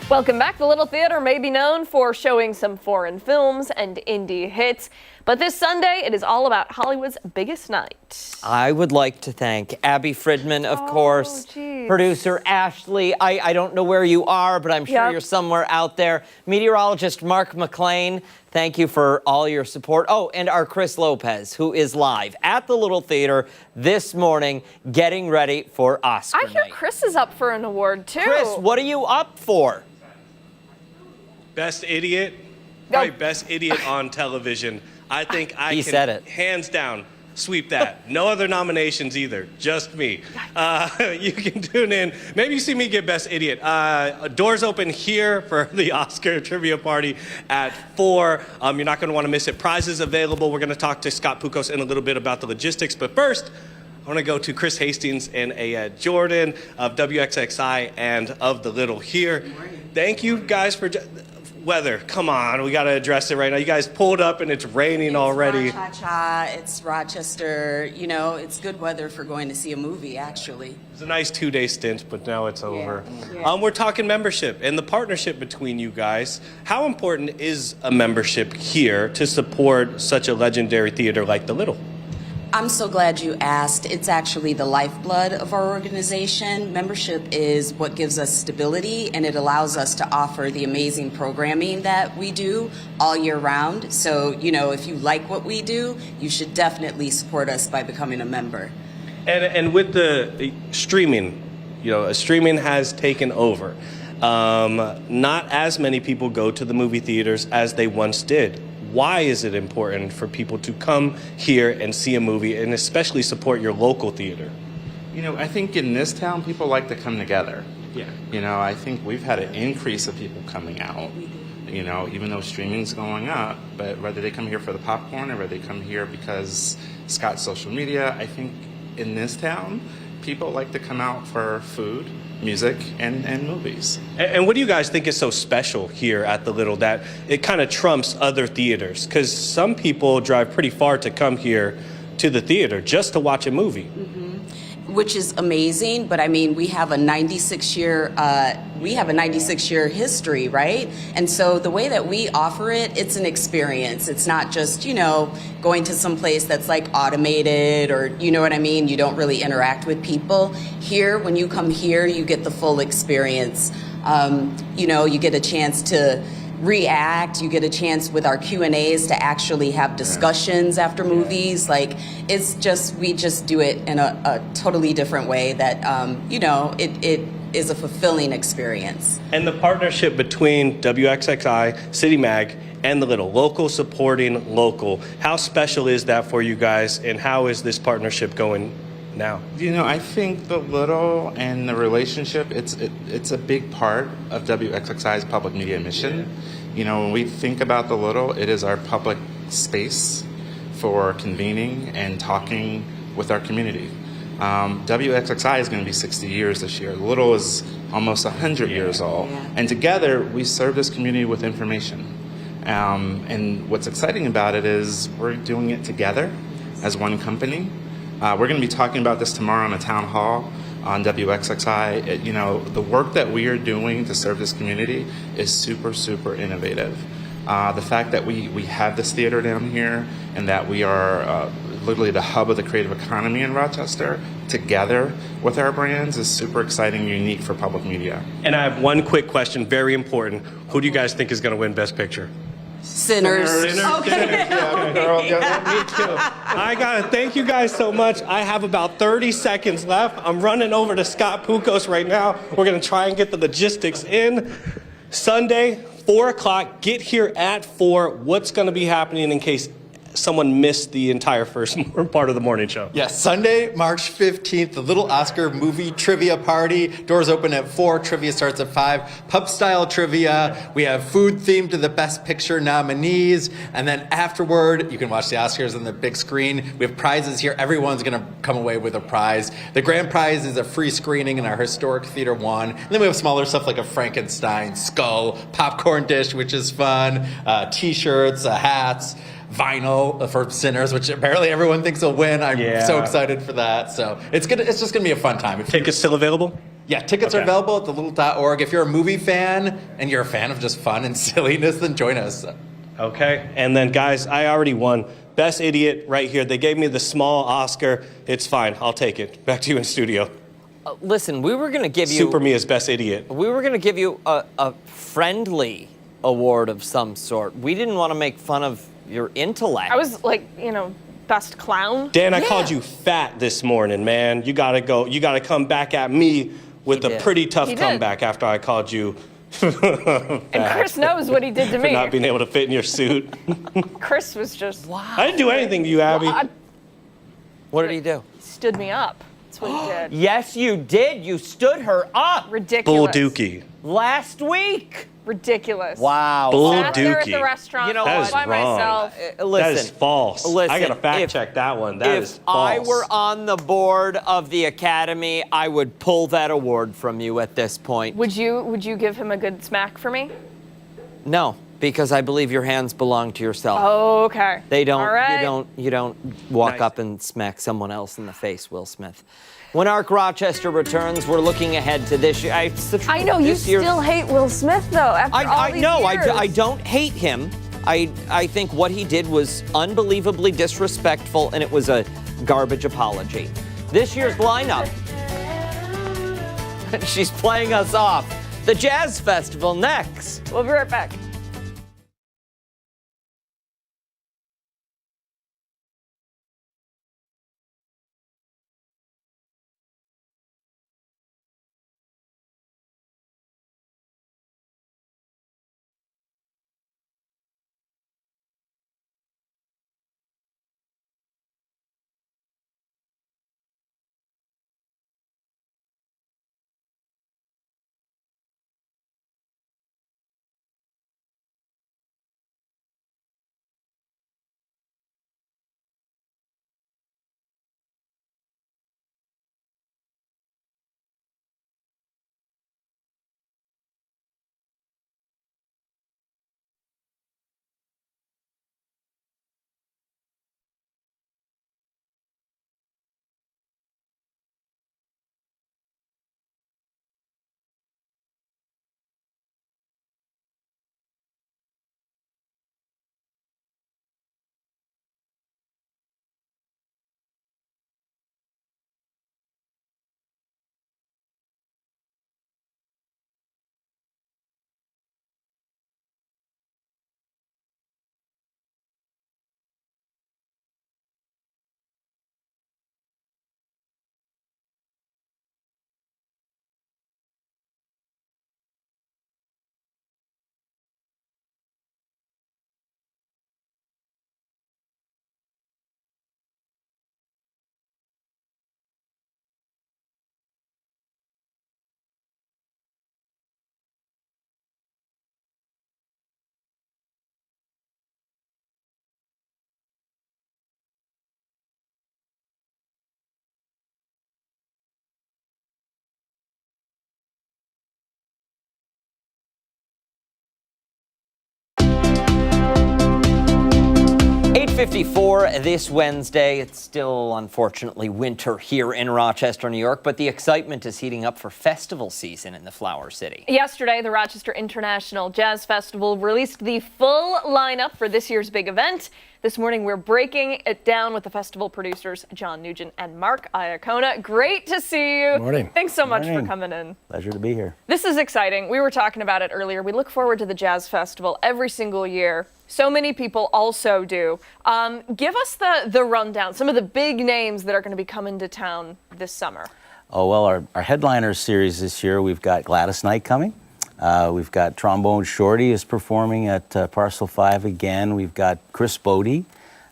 Welcome back. The Little Theater may be known for showing some foreign films and indie hits, But this Sunday, it is all about Hollywood's biggest night. I would like to thank Abby Fridman, of course, geez. producer Ashley. I don't know where you are, but I'm sure Yep. you're somewhere out there. Meteorologist Mark McLean, thank you for all your support. Oh, and our Chris Lopez, who is live at the Little Theater this morning, getting ready for Oscar I hear night. Chris is up for an award, too. Chris, what are you up for? Best idiot? No. Probably best idiot on television. I think I He can, said it. hands down, sweep that. No other nominations either, just me. You can tune in. Maybe you see me get best idiot. Doors open here for the Oscar trivia party at 4. You're not going to want to miss it. Prizes available. We're going to talk to Scott Pukos in a little bit about the logistics. But first, I want to go to Chris Hastings and Jordan of WXXI and of The Little here. Thank you guys for weather. Come on, we got to address it right now. You guys pulled up and it's raining already. It's Rochester. You know, it's good weather for going to see a movie, actually. It's a nice 2-day stint, but now it's over. Yeah. We're talking membership and the partnership between you guys. How important is a membership here to support such a legendary theater like The Little? I'm so glad you asked. It's actually the lifeblood of our organization. Membership is what gives us stability, and it allows us to offer the amazing programming that we do all year round. So, you know, if you like what we do, you should definitely support us by becoming a member. And with the streaming, you know, streaming has taken over. Not as many people go to the movie theaters as they once did. Why is it important for people to come here and see a movie and especially support your local theater? You know, I think in this town, people like to come together. Yeah. You know, I think we've had an increase of people coming out, you know, even though streaming's going up, but whether they come here for the popcorn or whether they come here because Scott's social media, I think in this town, people like to come out for food, music, and movies. And what do you guys think is so special here at The Little that it kind of trumps other theaters? Because some people drive pretty far to come here to the theater just to watch a movie. Which is amazing, but I mean, we have a 96-year history, right? And so the way that we offer it, it's an experience. It's not just, you know, going to some place that's like automated or, you know what I mean? You don't really interact with people. Here, when you come here, you get the full experience. You know, you get a chance to react, you get a chance with our Q&As to actually have discussions after movies. Like, it's just, we just do it in a totally different way that, you know, it is a fulfilling experience. And the partnership between WXXI, City Mag, and The Little, local supporting local. How special is that for you guys, and how is this partnership going now? You know, I think The Little and the relationship, it's a big part of WXXI's public media mission. You know, when we think about The Little, it is our public space for convening and talking with our community. WXXI is going to be 60 years this year. The Little is almost 100 years old. And together, we serve this community with information. And what's exciting about it is we're doing it together as one company. We're going to be talking about this tomorrow in the town hall on WXXI. You know, the work that we are doing to serve this community is super, super innovative. The fact that we have this theater down here and that we are literally the hub of the creative economy in Rochester together with our brands is super exciting and unique for public media. And I have one quick question, very important. Who do you guys think is going to win Best Picture? Sinners. Okay. Yeah, girl, me too. I gotta thank you guys so much. I have about 30 seconds left. I'm running over to Scott Pukos right now. We're gonna try and get the logistics in. Sunday, 4 o'clock. Get here at 4. What's gonna be happening in case someone missed the entire first part of the morning show? Yes, Sunday, March 15th, the Little Oscar Movie Trivia Party. Doors open at 4, trivia starts at 5. Pub-style trivia. We have food themed to the Best Picture nominees. And then afterward, you can watch the Oscars on the big screen. We have prizes here. Everyone's going to come away with a prize. The grand prize is a free screening in our historic Theater 1. And then we have smaller stuff like a Frankenstein skull, popcorn dish, which is fun, T-shirts, hats, vinyl for Sinners, which apparently everyone thinks will win. I'm so excited for that. So it's just gonna be a fun time. Tickets still available? Yeah, tickets are available at thelittle.org. If you're a movie fan and you're a fan of just fun and silliness, then join us. Okay, and then guys, I already won. Best Idiot right here. They gave me the small Oscar. It's fine, I'll take it. Back to you in studio. Listen, we were going to give you... Super me as Best Idiot. We were going to give you a friendly award of some sort. We didn't want to make fun of your intellect. I was like, best clown. Dan, I called you fat this morning, man. You gotta come back at me with a pretty tough comeback after I called you and Chris knows what he did to for me. not being able to fit in your suit. Chris was just... Wow. I didn't do anything to you, Abby. What did he do? He stood me up. That's what he did. Yes, you did. You stood her up. Ridiculous. Bull Dookie. Last week. Ridiculous. Wow. Bull Sat there at the Dookie. restaurant You know all what? by wrong. myself. Listen, That is false. Listen, I gotta fact check that one. That is if false. I were on the board of the Academy, I would pull that award from you at this point. Would you give him a good smack for me? No, because I believe your hands belong to yourself. Oh, okay. They don't. All right. You don't walk up and smack someone else in the face, Will Smith. When Arc Rochester returns, we're looking ahead to this year. I know you still hate Will Smith though. After all these years. I don't hate him. I think what he did was unbelievably disrespectful, and it was a garbage apology. This year's lineup. She's playing us off. The Jazz Festival next. We'll be right back. .54 this Wednesday. It's still, unfortunately, winter here in Rochester, New York, but the excitement is heating up for festival season in the Flower City. Yesterday, the Rochester International Jazz Festival released the full lineup for this year's big event. This morning, we're breaking it down with the festival producers, John Nugent and Mark Iacona. Great to see you. Morning. Thanks so much for coming in. Pleasure to be here. This is exciting. We were talking about it earlier. We look forward to the Jazz Festival every single year. So many people also do. Give us the rundown, some of the big names that are going to be coming to town this summer. Oh, well, our headliner series this year, we've got Gladys Knight coming. We've got Trombone Shorty is performing at Parcel 5 again. We've got Chris Bodie.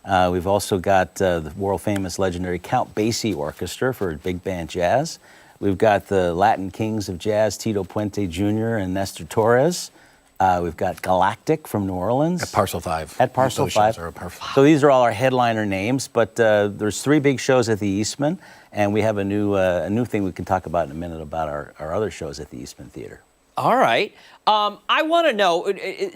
We've also got the world-famous legendary Count Basie Orchestra for big band jazz. We've got the Latin Kings of Jazz, Tito Puente Jr. and Nestor Torres. We've got Galactic from New Orleans. At Parcel 5. At Parcel 5. So these are all our headliner names, but there's 3 big shows at the Eastman, and we have a new thing we can talk about in a minute about our other shows at the Eastman Theater. All right. I want to know,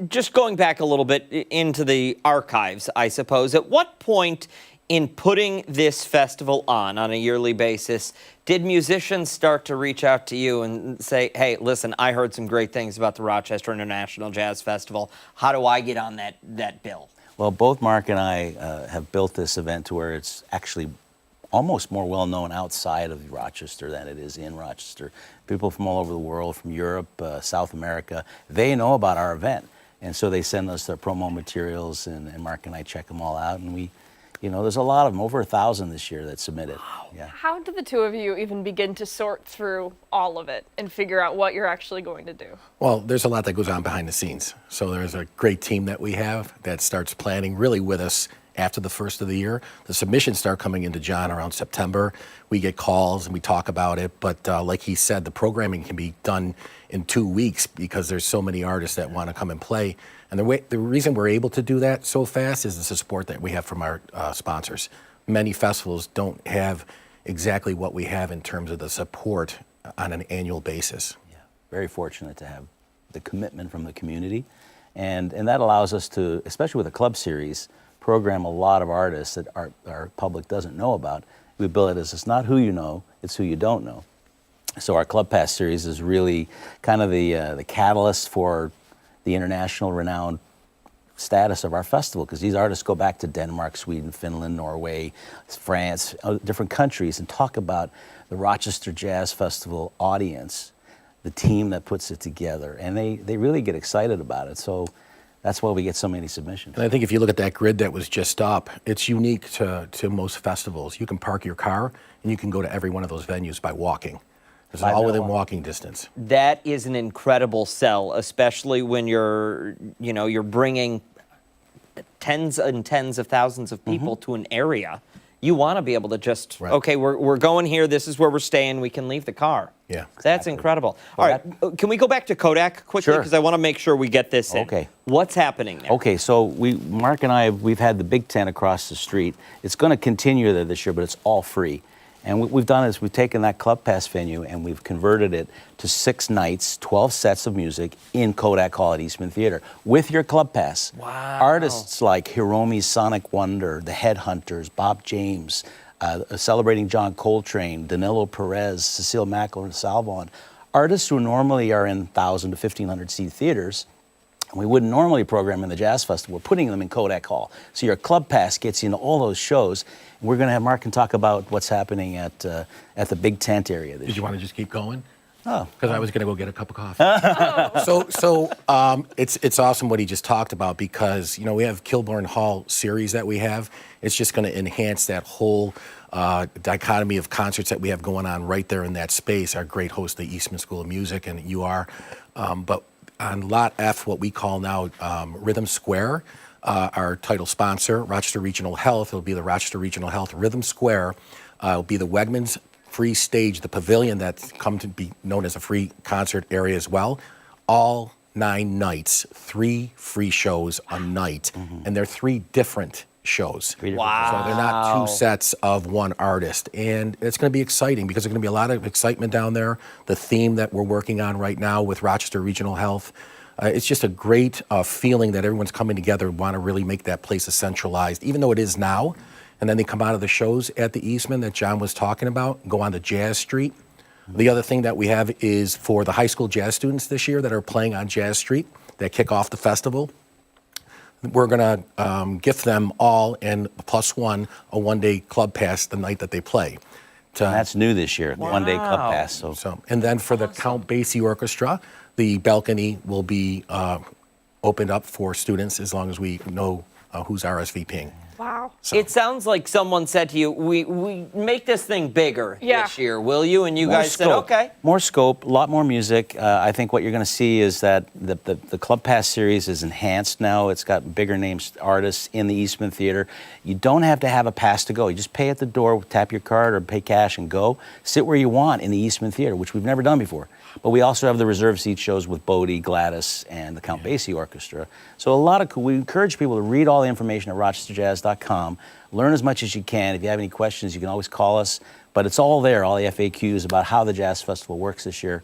just going back a little bit into the archives, I suppose, at what point in putting this festival on a yearly basis Did musicians start to reach out to you and say, hey, listen, I heard some great things about the Rochester International Jazz Festival. How do I get on that bill? Well, both Mark and I have built this event to where it's actually almost more well-known outside of Rochester than it is in Rochester. People from all over the world, from Europe, South America, they know about our event. And so they send us their promo materials, and Mark and I check them all out, and we, there's a lot of them, over 1,000 this year that submitted. Wow. Yeah. How did the two of you even begin to sort through all of it and figure out what you're actually going to do? Well, there's a lot that goes on behind the scenes. So there's a great team that we have that starts planning really with us after the first of the year. The submissions start coming into John around September. We get calls and we talk about it, but like he said, the programming can be done in 2 weeks because there's so many artists that want to come and play. And the reason we're able to do that so fast is the support that we have from our sponsors. Many festivals don't have exactly what we have in terms of the support on an annual basis. Yeah, very fortunate to have the commitment from the community. And that allows us to, especially with a club series, program a lot of artists that our public doesn't know about. We bill it as it's not who you know, it's who you don't know. So our Club Pass series is really kind of the catalyst for the international renowned status of our festival, because these artists go back to Denmark, Sweden, Finland, Norway, France, different countries, and talk about the Rochester Jazz Festival audience, the team that puts it together, and they really get excited about it. So that's why we get so many submissions. And I think if you look at that grid that was just up, it's unique to most festivals. You can park your car and you can go to every one of those venues by walking. It's all within walking distance. That is an incredible sell, especially when you're bringing tens and tens of thousands of people to an area. You want to be able to just, okay, we're going here, this is where we're staying, we can leave the car. Yeah. That's incredible. All right, can we go back to Kodak quickly? Sure. Because I want to make sure we get this in. Okay. What's happening there? Okay, so Mark and I, we've had the big tent across the street. It's going to continue there this year, but it's all free. And what we've done is we've taken that Club Pass venue and we've converted it to 6 nights, 12 sets of music in Kodak Hall at Eastman Theater with your Club Pass. Wow. Artists like Hiromi's Sonic Wonder, the Headhunters, Bob James, celebrating John Coltrane, Danilo Perez, Cecile Mackler, and Salvon. Artists who normally are in 1,000 to 1,500 seat theaters, and we wouldn't normally program in the Jazz Festival. We're putting them in Kodak Hall. So your Club Pass gets you into all those shows. And we're going to have Mark and talk about what's happening at the big tent area this year. Did you want to just keep going? Oh. Because I was going to go get a cup of coffee. It's awesome what he just talked about, because, we have Kilbourne Hall series that we have. It's just going to enhance that whole dichotomy of concerts that we have going on right there in that space. Our great host, the Eastman School of Music, and you are. But on Lot F, what we call now Rhythm Square, our title sponsor, Rochester Regional Health, it'll be the Rochester Regional Health Rhythm Square. It'll be the Wegmans free stage, the pavilion that's come to be known as a free concert area as well. All 9 nights, 3 free shows a night, and they're 3 different shows. Wow. So they're not 2 sets of 1 artist. And it's going to be exciting because there's going to be a lot of excitement down there. The theme that we're working on right now with Rochester Regional Health, it's just a great feeling that everyone's coming together and want to really make that place a centralized, even though it is now. And then they come out of the shows at the Eastman that John was talking about, go on to Jazz Street. The other thing that we have is for the high school jazz students this year that are playing on Jazz Street that kick off the festival. We're going to gift them all and +1 a 1-day club pass the night that they play. And that's new this year, the 1-day Club Pass. So, and then for the Count Basie Orchestra, the balcony will be opened up for students as long as we know who's RSVPing. Wow. So. It sounds like someone said to you, we make this thing bigger this year, will you? And you guys said, okay. More scope, a lot more music. I think what you're going to see is that the Club Pass series is enhanced now. It's got bigger names, artists in the Eastman Theater. You don't have to have a pass to go. You just pay at the door, tap your card or pay cash and go. Sit where you want in the Eastman Theater, which we've never done before. But we also have the reserved seat shows with Bodie, Gladys, and the Count Basie Orchestra. So we encourage people to read all the information at rochesterjazz.com. Learn as much as you can. If you have any questions, you can always call us. But it's all there, all the FAQs about how the Jazz Festival works this year.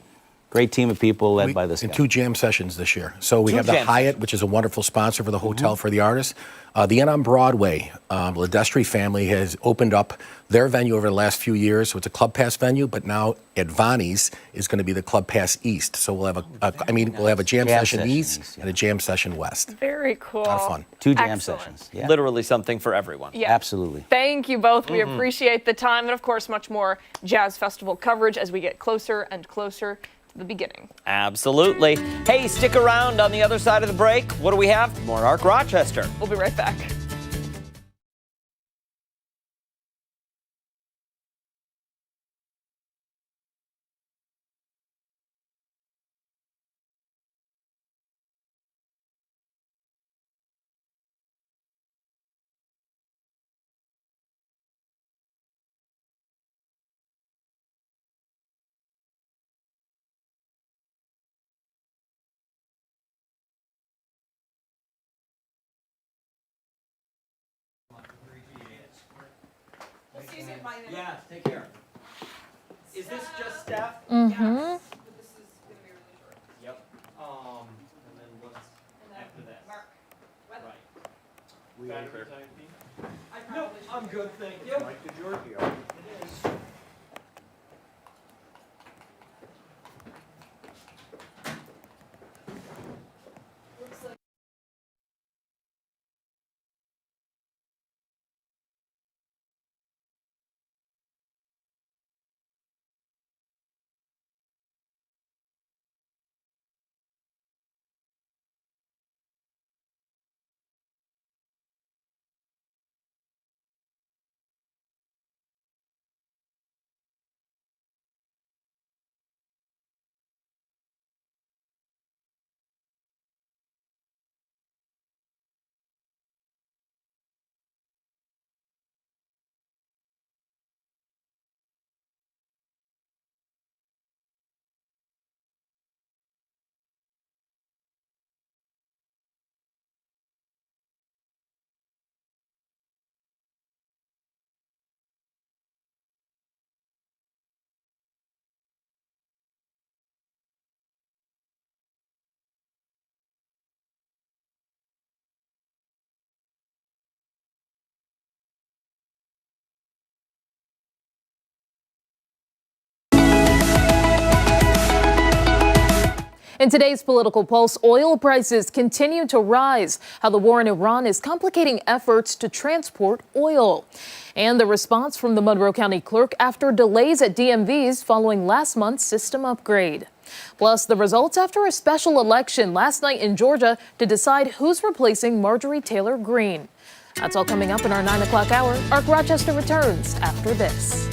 Great team of people led by this and guy. 2 jam sessions this year. So we Two have the jam Hyatt, which is a wonderful sponsor for the hotel for the artists. The Inn on Broadway, Ledestri family has opened up their venue over the last few years. So it's a Club Pass venue, but now Advani's is going to be the Club Pass East. So we'll have we'll have a jam session East and a jam session West. Very cool. A lot of fun. 2 jam Excellent. sessions. Yeah. Literally something for everyone. Yeah. Absolutely. Thank you both. We appreciate the time, and of course, much more Jazz Festival coverage as we get closer and closer to the beginning. Absolutely. Hey, stick around on the other side of the break. What do we have? More Arc Rochester. We'll be right back. Yeah, take care. Is this just staff? Mm-hmm. Yep. And then what's after that? Right. No, I'm good, thank you. Mike DiGiorgio. It is. In today's political pulse, oil prices continue to rise, how the war in Iran is complicating efforts to transport oil, and the response from the Monroe County clerk after delays at DMVs following last month's system upgrade. Plus, the results after a special election last night in Georgia to decide who's replacing Marjorie Taylor Greene. That's all coming up in our 9 o'clock hour. Arc Rochester returns after this.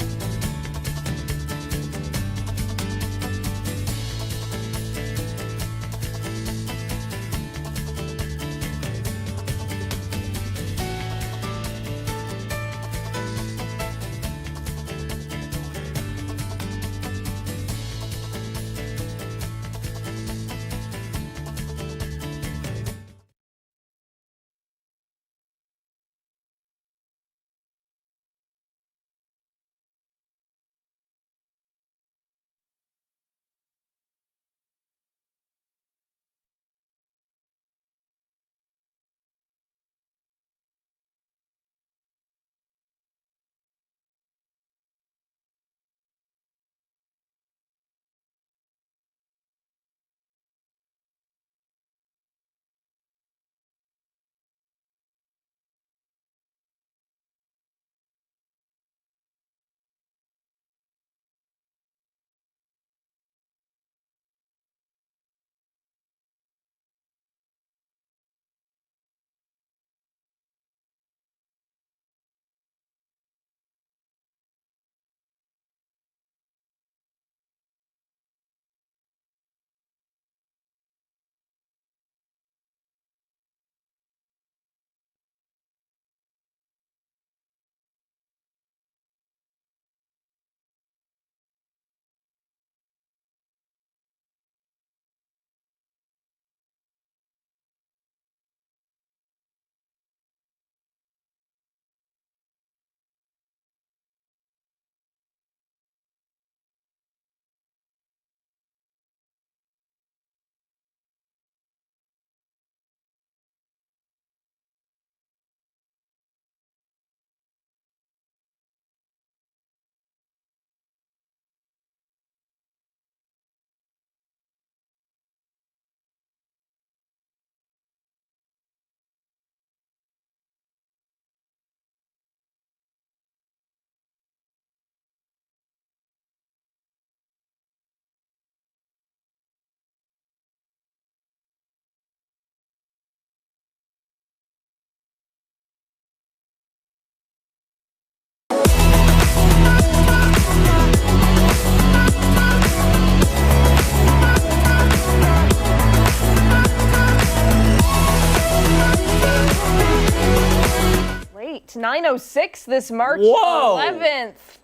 9:06 this March Whoa. 11th.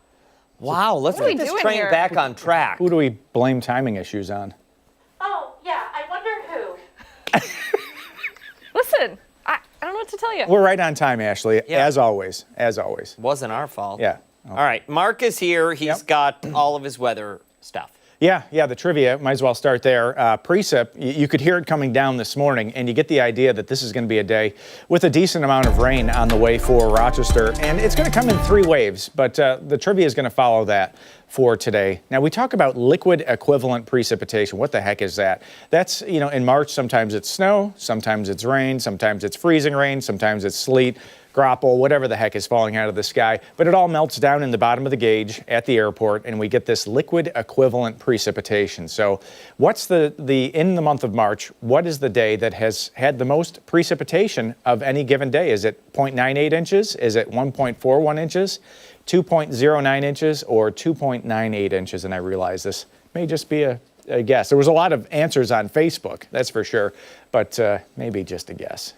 Wow, let's What are we get this doing train here? back on track. Who do we blame timing issues on? Oh, yeah, I wonder who. Listen, I don't know what to tell you. We're right on time, Ashley, Yeah. as always, as always. Wasn't our fault. Yeah. All right, Mark is here. He's got all of his weather stuff. Yeah, the trivia, might as well start there. Precip, you could hear it coming down this morning, and you get the idea that this is going to be a day with a decent amount of rain on the way for Rochester, and it's going to come in 3 waves, but the trivia is going to follow that for today. Now, we talk about liquid equivalent precipitation. What the heck is that? That's, in March, sometimes it's snow, sometimes it's rain, sometimes it's freezing rain, sometimes it's sleet, grapple, whatever the heck is falling out of the sky, but it all melts down in the bottom of the gauge at the airport, and we get this liquid equivalent precipitation. So what's in the month of March, what is the day that has had the most precipitation of any given day? Is it 0.98 inches? Is it 1.41 inches? 2.09 inches or 2.98 inches? And I realize this may just be a guess. There was a lot of answers on Facebook, that's for sure, but maybe just a guess.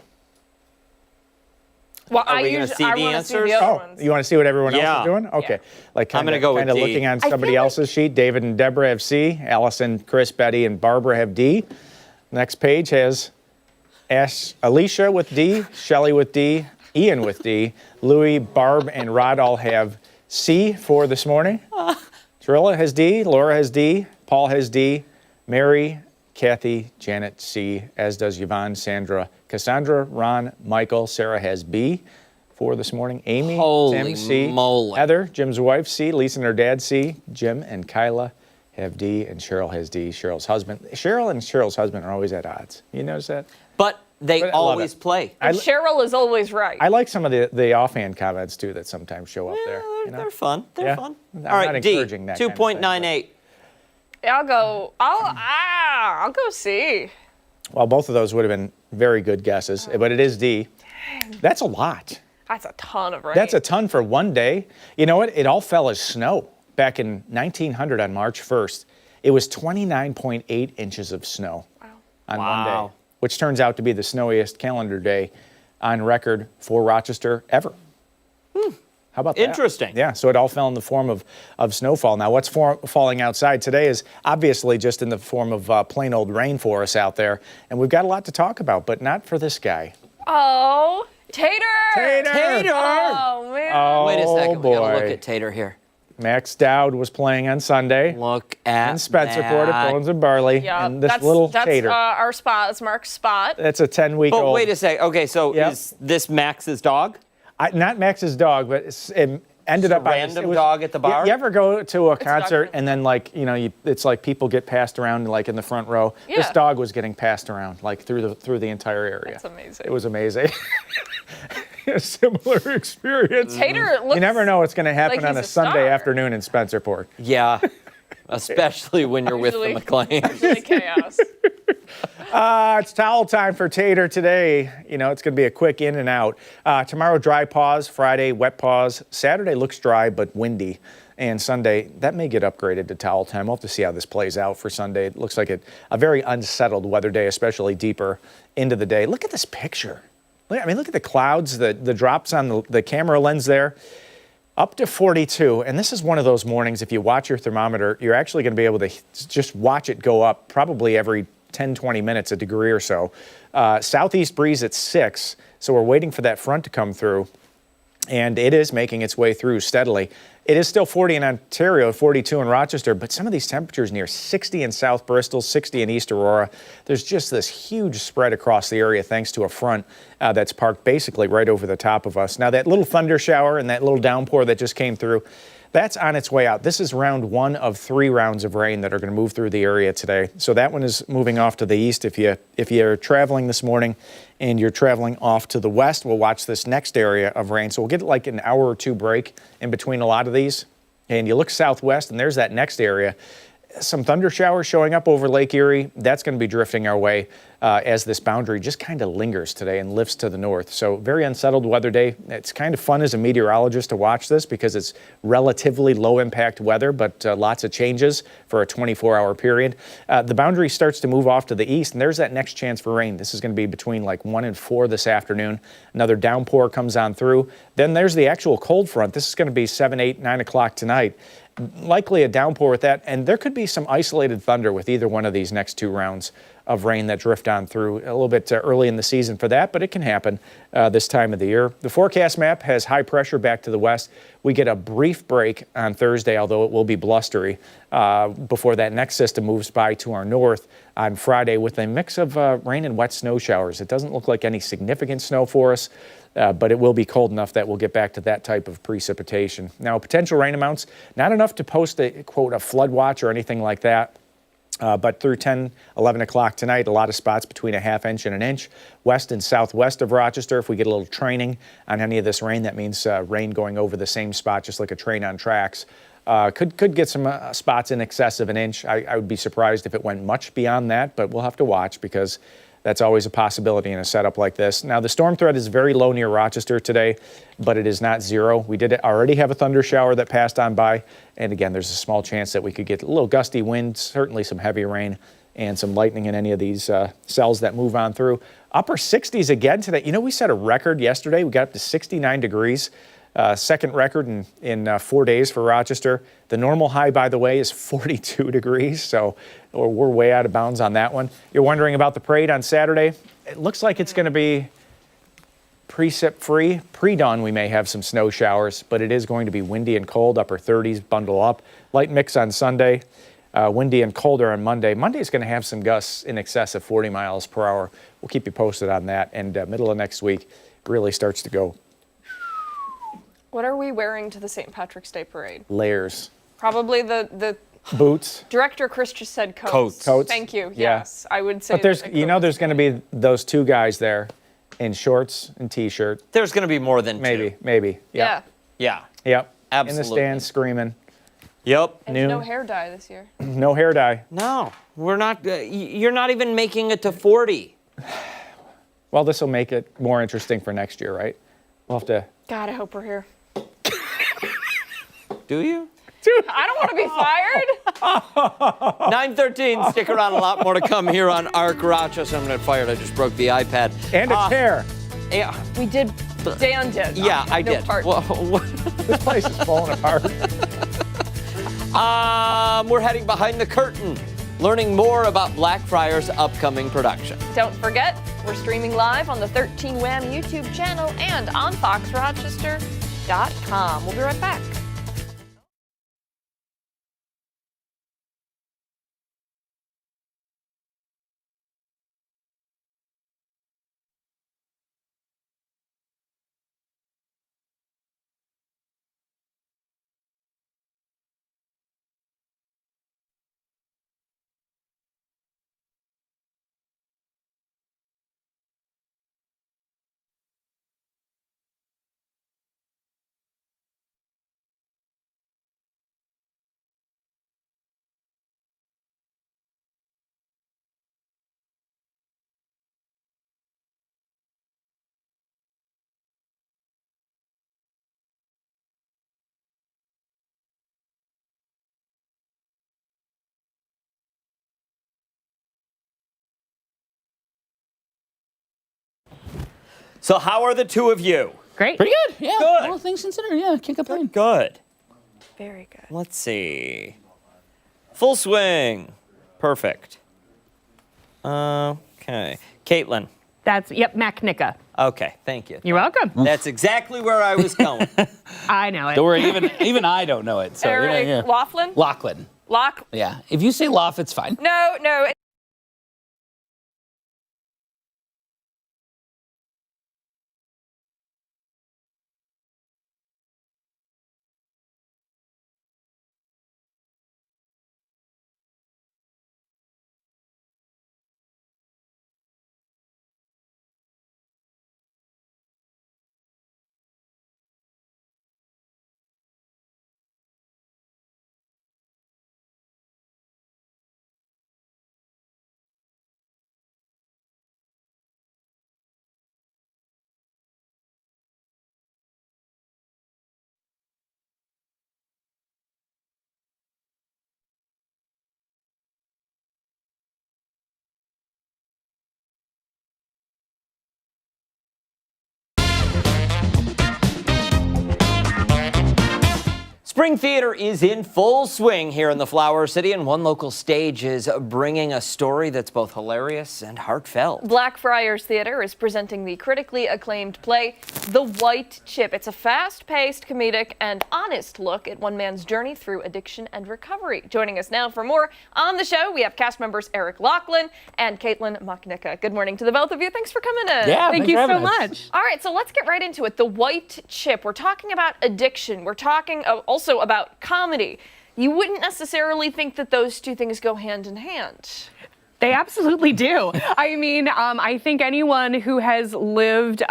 Well, Are we gonna see the wanna answers? the other ones. You want to see what everyone else Yeah. is doing? Okay. Like I'm gonna go with D. looking on I somebody feel like- else's sheet. David and Deborah have C. Allison, Chris, Betty, and Barbara have D. Next page has Alicia with D, Shelley with D, Ian with D, Louie, Barb, and Rod all have C for this morning. Trilla has D, Laura has D, Paul has D, Mary, Kathy, Janet, C, as does Yvonne, Sandra, Cassandra, Ron, Michael, Sarah has B for this morning. Amy, Holy Tim, C. moly. Heather, Jim's wife, C. Lisa and her dad, C. Jim and Kyla have D, and Cheryl has D, Cheryl's husband. Cheryl and Cheryl's husband are always at odds. You notice that? But they But I love always it. play. And Cheryl is always right. I like some of the offhand comments, too, that sometimes show up there. you know? They're fun. They're Yeah. fun. I'm All right, not D, encouraging that kind of thing, 2.98. I'll go C. Well, both of those would have been very good guesses, but it is D. That's a lot. That's a ton of rain. That's a ton for one day. You know what? It all fell as snow back in 1900 on March 1st. It was 29.8 inches of snow on one day, which turns out to be the snowiest calendar day on record for Rochester ever. How about that? Interesting. Yeah, so it all fell in the form of snowfall. Now, what's falling outside today is obviously just in the form of plain old rain for us out there. And we've got a lot to talk about, but not for this guy. Oh, Tater! Tater! Oh, man. Oh, Wait a second. We gotta look boy. at Tater here. Max Dowd was playing on Sunday. Look at in Spencerport at Bones and Barley. Yeah, and this that's little that's Tater. our spot. It's Mark's spot. That's a 10-week-old. But wait a sec. Okay, so Yep. is this Max's dog? Not Max's dog, but it ended up a random dog at the bar? You ever go to a dog concert friendly. and then it's like people get passed around like in the front row. This Yeah. dog was getting passed around like through the entire area. That's amazing. It was amazing. A similar experience. Tater looks You never know what's going to happen like on a he's a Sunday star. afternoon in Spencerport. Yeah. Especially when you're with the Usually- McLeans. Usually chaos. It's towel time for Tater today. You know, it's going to be a quick in and out. Tomorrow, dry pause. Friday, wet pause. Saturday looks dry but windy. And Sunday, that may get upgraded to towel time. We'll have to see how this plays out for Sunday. It looks like a very unsettled weather day, especially deeper into the day. Look at this picture. Look at the clouds, the drops on the camera lens there. Up to 42, and this is one of those mornings, if you watch your thermometer, you're actually going to be able to just watch it go up probably every 10, 20 minutes, a degree or so. Southeast breeze at 6, so we're waiting for that front to come through, and it is making its way through steadily. It is still 40 in Ontario, 42 in Rochester, but some of these temperatures near 60 in South Bristol, 60 in East Aurora. There's just this huge spread across the area thanks to a front that's parked basically right over the top of us. Now, that little thunder shower and that little downpour that just came through, that's on its way out. This is round 1 of 3 rounds of rain that are going to move through the area today. So that one is moving off to the east. If you're traveling this morning and you're traveling off to the west, we'll watch this next area of rain. So we'll get like an hour or two break in between a lot of these. And you look southwest, and there's that next area. some thunder showers showing up over Lake Erie. That's going to be drifting our way as this boundary just kind of lingers today and lifts to the north. So very unsettled weather day. It's kind of fun as a meteorologist to watch this because it's relatively low impact weather, but lots of changes for a 24-hour period. The boundary starts to move off to the east, and there's that next chance for rain. This is going to be between like 1 and 4 this afternoon. Another downpour comes on through. Then there's the actual cold front. This is going to be 7, 8, 9 o'clock tonight. Likely a downpour with that, and there could be some isolated thunder with either one of these next 2 rounds of rain that drift on through. A little bit early in the season for that, but it can happen this time of the year. The forecast map has high pressure back to the west. We get a brief break on Thursday, although it will be blustery, before that next system moves by to our north on Friday with a mix of rain and wet snow showers. It doesn't look like any significant snow for us. But it will be cold enough that we'll get back to that type of precipitation. Now, potential rain amounts, not enough to post a, quote, a flood watch or anything like that. But through 10, 11 o'clock tonight, a lot of spots between a half inch and an inch. West and southwest of Rochester, if we get a little training on any of this rain, that means rain going over the same spot, just like a train on tracks. Could get some spots in excess of an inch. I would be surprised if it went much beyond that, but we'll have to watch because that's always a possibility in a setup like this. Now, the storm threat is very low near Rochester today, but it is not zero. We did already have a thunder shower that passed on by. And again, there's a small chance that we could get a little gusty wind, certainly some heavy rain and some lightning in any of these cells that move on through. Upper 60s again today. You know, we set a record yesterday. We got up to 69 degrees. Second record in 4 days for Rochester. The normal high, by the way, is 42 degrees, so we're way out of bounds on that one. You're wondering about the parade on Saturday? It looks like it's going to be precip free. Pre-dawn, we may have some snow showers, but it is going to be windy and cold, upper 30s, bundle up. Light mix on Sunday, windy and colder on Monday. Monday is going to have some gusts in excess of 40 miles per hour. We'll keep you posted on that, and middle of next week really starts to go. What are we wearing to the St. Patrick's Day parade? Layers. Probably the boots. Director Chris just said coats. Coats. Thank you. Yeah. Yes, I would say. But there's there's going to be those 2 guys there in shorts and t-shirt. There's going to be more than maybe, 2. Maybe. Yeah. Yeah. Yep. Absolutely. In the stands screaming. Yep. And Noon. no hair dye this year. No hair dye. No, we're not. You're not even making it to 40. Well, this will make it more interesting for next year, right? We'll have to. God, I hope we're here. Do you? I don't want to be fired. 9:13. Stick around. A lot more to come here on Arc Rochester. I'm going to get fired. I just broke the iPad. And a chair. Yeah. We did. Dan did. Yeah, I no did. Part. This place is falling apart. We're heading behind the curtain, learning more about Blackfriar's upcoming production. Don't forget, we're streaming live on the 13 Wham YouTube channel and on FoxRochester.com. We'll be right back. So how are the 2 of you? Great. Pretty good. Yeah. Good. All things considered, yeah, can't complain. Good. Very good. Let's see. Full swing. Perfect. Okay. Caitlin. That's, Mac Nicka. Okay, thank you. You're welcome. That's exactly where I was going. I know it. Don't worry, even I don't know it. So, Eric Laughlin? Lachlan. Yeah. If you say Lough, it's fine. No. Spring theater is in full swing here in the Flower City, and one local stage is bringing a story that's both hilarious and heartfelt. Blackfriars Theater is presenting the critically acclaimed play, The White Chip. It's a fast-paced, comedic, and honest look at one man's journey through addiction and recovery. Joining us now for more on the show, we have cast members Eric Lachlan and Caitlin Machnicka. Good morning to the both of you. Thanks for coming in. Yeah, Thank you so much. All right, so let's get right into it. The White Chip. We're talking about addiction. We're talking also about comedy. You wouldn't necessarily think that those two things go hand in hand. They absolutely do. I mean, I think anyone who has lived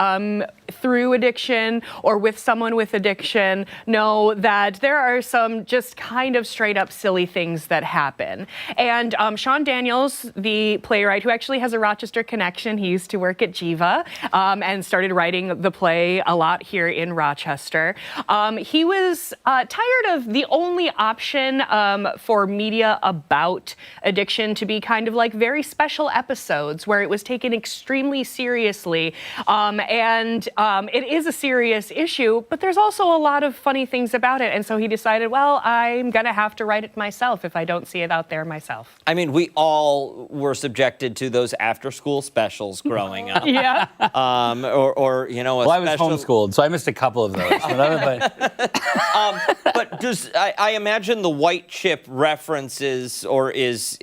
through addiction or with someone with addiction know that there are some just kind of straight up silly things that happen. And Sean Daniels, the playwright, who actually has a Rochester connection, he used to work at Jiva and started writing the play a lot here in Rochester. He was tired of the only option for media about addiction to be kind of like very special episodes where it was taken extremely seriously. It is a serious issue, but there's also a lot of funny things about it. And so he decided, well, I'm going to have to write it myself if I don't see it out there myself. I mean, we all were subjected to those after-school specials growing up. Yeah. Or you know, well, I was homeschooled, so I missed a couple of those. But does I imagine the White Chip references or is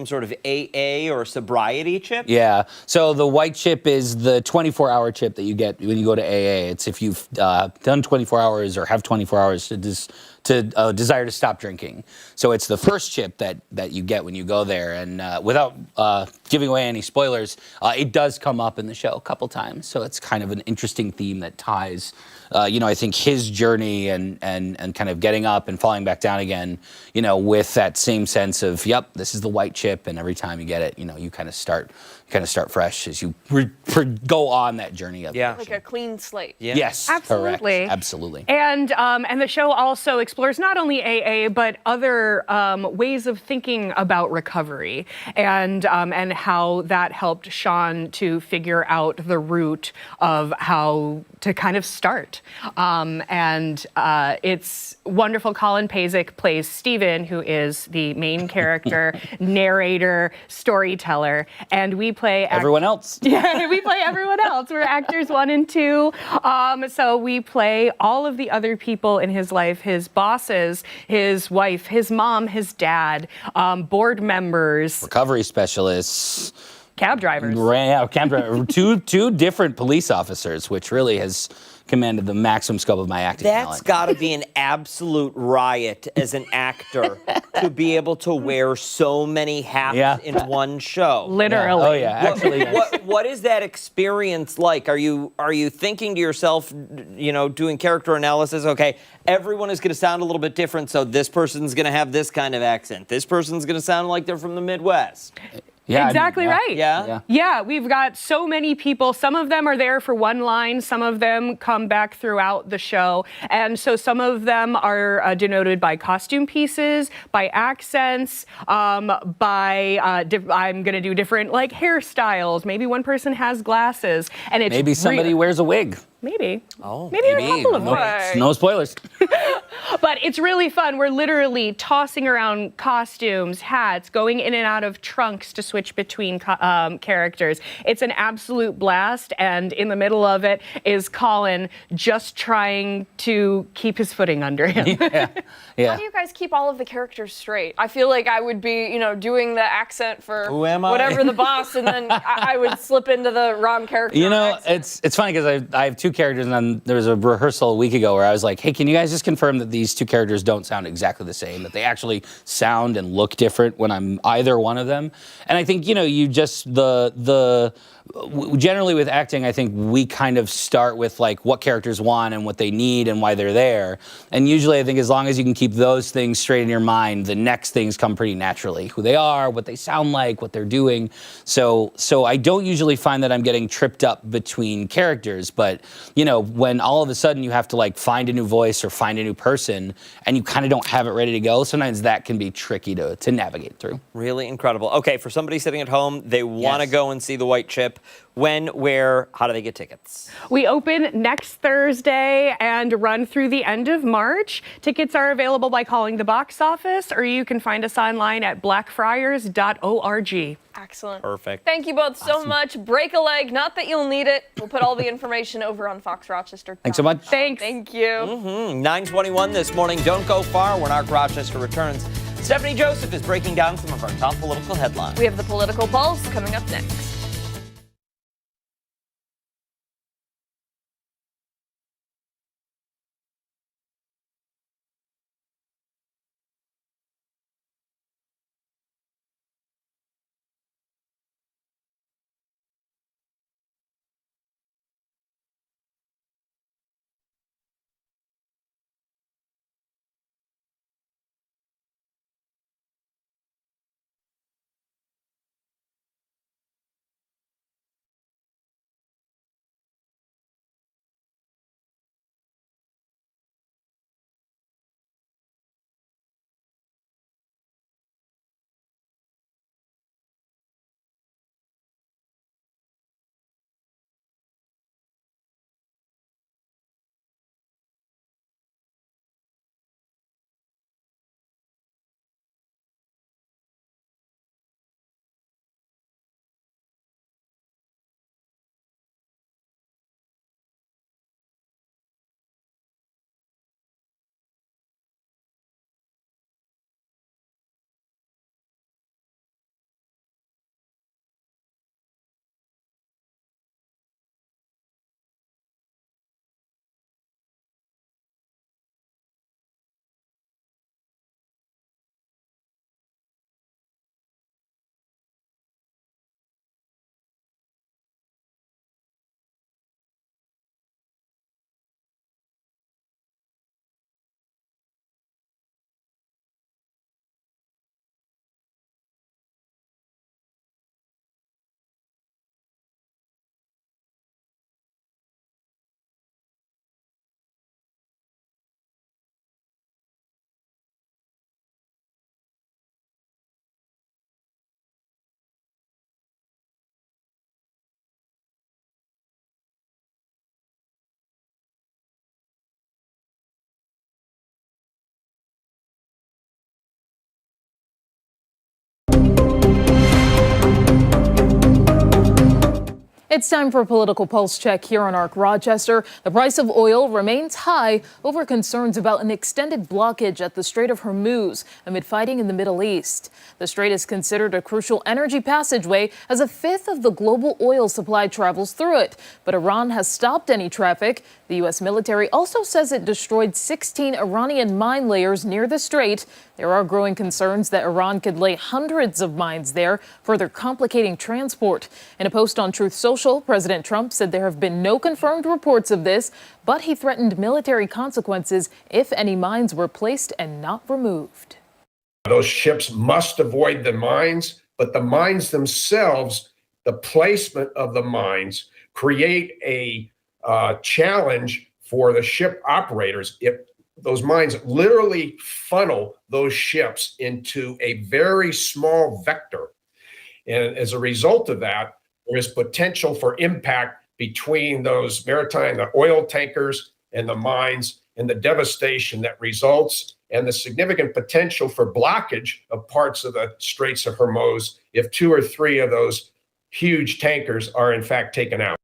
some sort of AA or sobriety chip? Yeah. So the White Chip is the 24-hour chip that you get when you go to AA. It's if you've done 24 hours or have 24 hours to desire to stop drinking. So it's the first chip that you get when you go there. And without giving away any spoilers, it does come up in the show a couple times. So it's kind of an interesting theme that ties, I think his journey and kind of getting up and falling back down again, with that same sense of, yep, this is the white chip. And every time you get it, you kind of start fresh as you go on that journey of like a clean slate. Yeah. Yes, absolutely, correct. Absolutely. And the show also explores not only AA but other ways of thinking about recovery and how that helped Sean to figure out the route of how to kind of start. It's wonderful. Colin Pasek plays Steven, who is the main character, narrator, storyteller, and we play everyone else. Yeah, we play everyone else. We're actors 1 and 2. So we play all of the other people in his life, his bosses, his wife, his mom, his dad, board members, recovery specialists, cab drivers. Cab driver. two different police officers, which really has commanded the maximum scope of my acting talent. That's got to be an absolute riot as an actor to be able to wear so many hats in one show. Literally. Oh yeah, actually. What is that experience like? Are you thinking to yourself, doing character analysis? Okay, everyone is going to sound a little bit different, so this person's going to have this kind of accent. This person's going to sound like they're from the Midwest. Yeah, exactly right. Yeah, we've got so many people. Some of them are there for one line. Some of them come back throughout the show. And so some of them are denoted by costume pieces, by accents, I'm going to do different hairstyles. Maybe one person has glasses. And it's maybe somebody wears a wig. Maybe. Oh, maybe a couple of them. No spoilers. But it's really fun. We're literally tossing around costumes, hats, going in and out of trunks to switch between characters. It's an absolute blast. And in the middle of it is Colin just trying to keep his footing under him. How do you guys keep all of the characters straight? I feel like I would be, doing the accent for Who am I? whatever the boss, and then I would slip into the wrong character. It's funny because I have two characters, and then there was a rehearsal a week ago where I was like, hey, can you guys just confirm that these two characters don't sound exactly the same, that they actually sound and look different when I'm either one of them? And I think, you just, generally with acting, I think we kind of start with what characters want and what they need and why they're there. And usually I think as long as you can keep those things straight in your mind, the next things come pretty naturally. Who they are, what they sound like, what they're doing. So I don't usually find that I'm getting tripped up between characters, but when all of a sudden you have to find a new voice or find a new person and you kind of don't have it ready to go, sometimes that can be tricky to navigate through. Really incredible. Okay, for somebody sitting at home, they want to go and see The White Chip. When, where, how do they get tickets? We open next Thursday and run through the end of March. Tickets are available by calling the box office, or you can find us online at blackfriars.org. Excellent. Perfect. Thank you both so much. Break a leg. Not that you'll need it. We'll put all the information over on Fox Rochester. Thanks so much. Thanks. Thank you. 9:21 this morning. Don't go far when Arc Rochester returns. Stephanie Joseph is breaking down some of our top political headlines. We have the Political Pulse coming up next. It's time for a political pulse check here on Arc Rochester. The price of oil remains high over concerns about an extended blockage at the Strait of Hormuz amid fighting in the Middle East. The strait is considered a crucial energy passageway as a fifth of the global oil supply travels through it. But Iran has stopped any traffic. The U.S. military also says it destroyed 16 Iranian mine layers near the strait. There are growing concerns that Iran could lay hundreds of mines there, further complicating transport. In a post on Truth Social, President Trump said there have been no confirmed reports of this, but he threatened military consequences if any mines were placed and not removed. Those ships must avoid the mines, but the mines themselves, the placement of the mines, create a challenge for the ship operators. If those mines literally funnel those ships into a very small vector. And as a result of that, there is potential for impact between those maritime, the oil tankers and the mines, and the devastation that results, and the significant potential for blockage of parts of the Straits of Hormuz if 2 or 3 of those huge tankers are in fact taken out.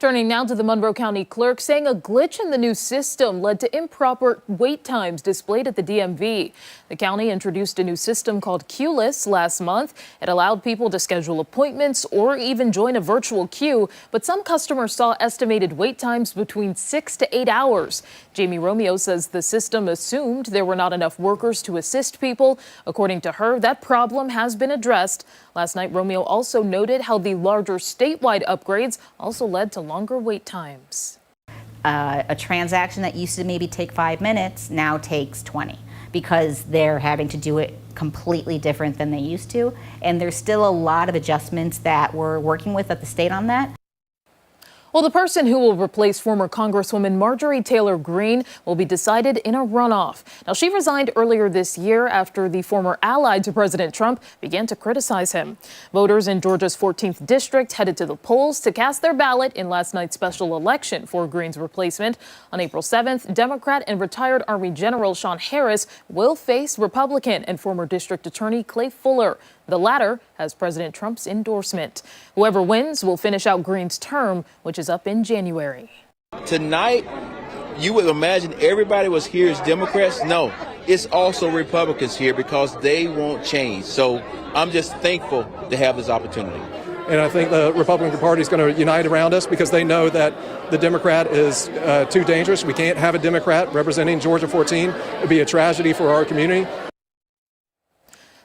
Turning now to the Monroe County clerk, saying a glitch in the new system led to improper wait times displayed at the DMV. The county introduced a new system called Queueless last month. It allowed people to schedule appointments or even join a virtual queue, but some customers saw estimated wait times between 6 to 8 hours. Jamie Romeo says the system assumed there were not enough workers to assist people. According to her, that problem has been addressed. Last night, Romeo also noted how the larger statewide upgrades also led to longer wait times. A transaction that used to maybe take 5 minutes now takes 20 because they're having to do it completely different than they used to. And there's still a lot of adjustments that we're working with at the state on that. Well, the person who will replace former Congresswoman Marjorie Taylor Greene will be decided in a runoff. Now, she resigned earlier this year after the former ally to President Trump began to criticize him. Voters in Georgia's 14th district headed to the polls to cast their ballot in last night's special election for Greene's replacement. On April 7th, Democrat and retired Army General Sean Harris will face Republican and former District Attorney Clay Fuller. The latter has President Trump's endorsement. Whoever wins will finish out Greene's term, which is up in January. Tonight, you would imagine everybody was here as Democrats. No, it's also Republicans here because they won't change. So I'm just thankful to have this opportunity. And I think the Republican Party is going to unite around us because they know that the Democrat is too dangerous. We can't have a Democrat representing Georgia 14. It would be a tragedy for our community.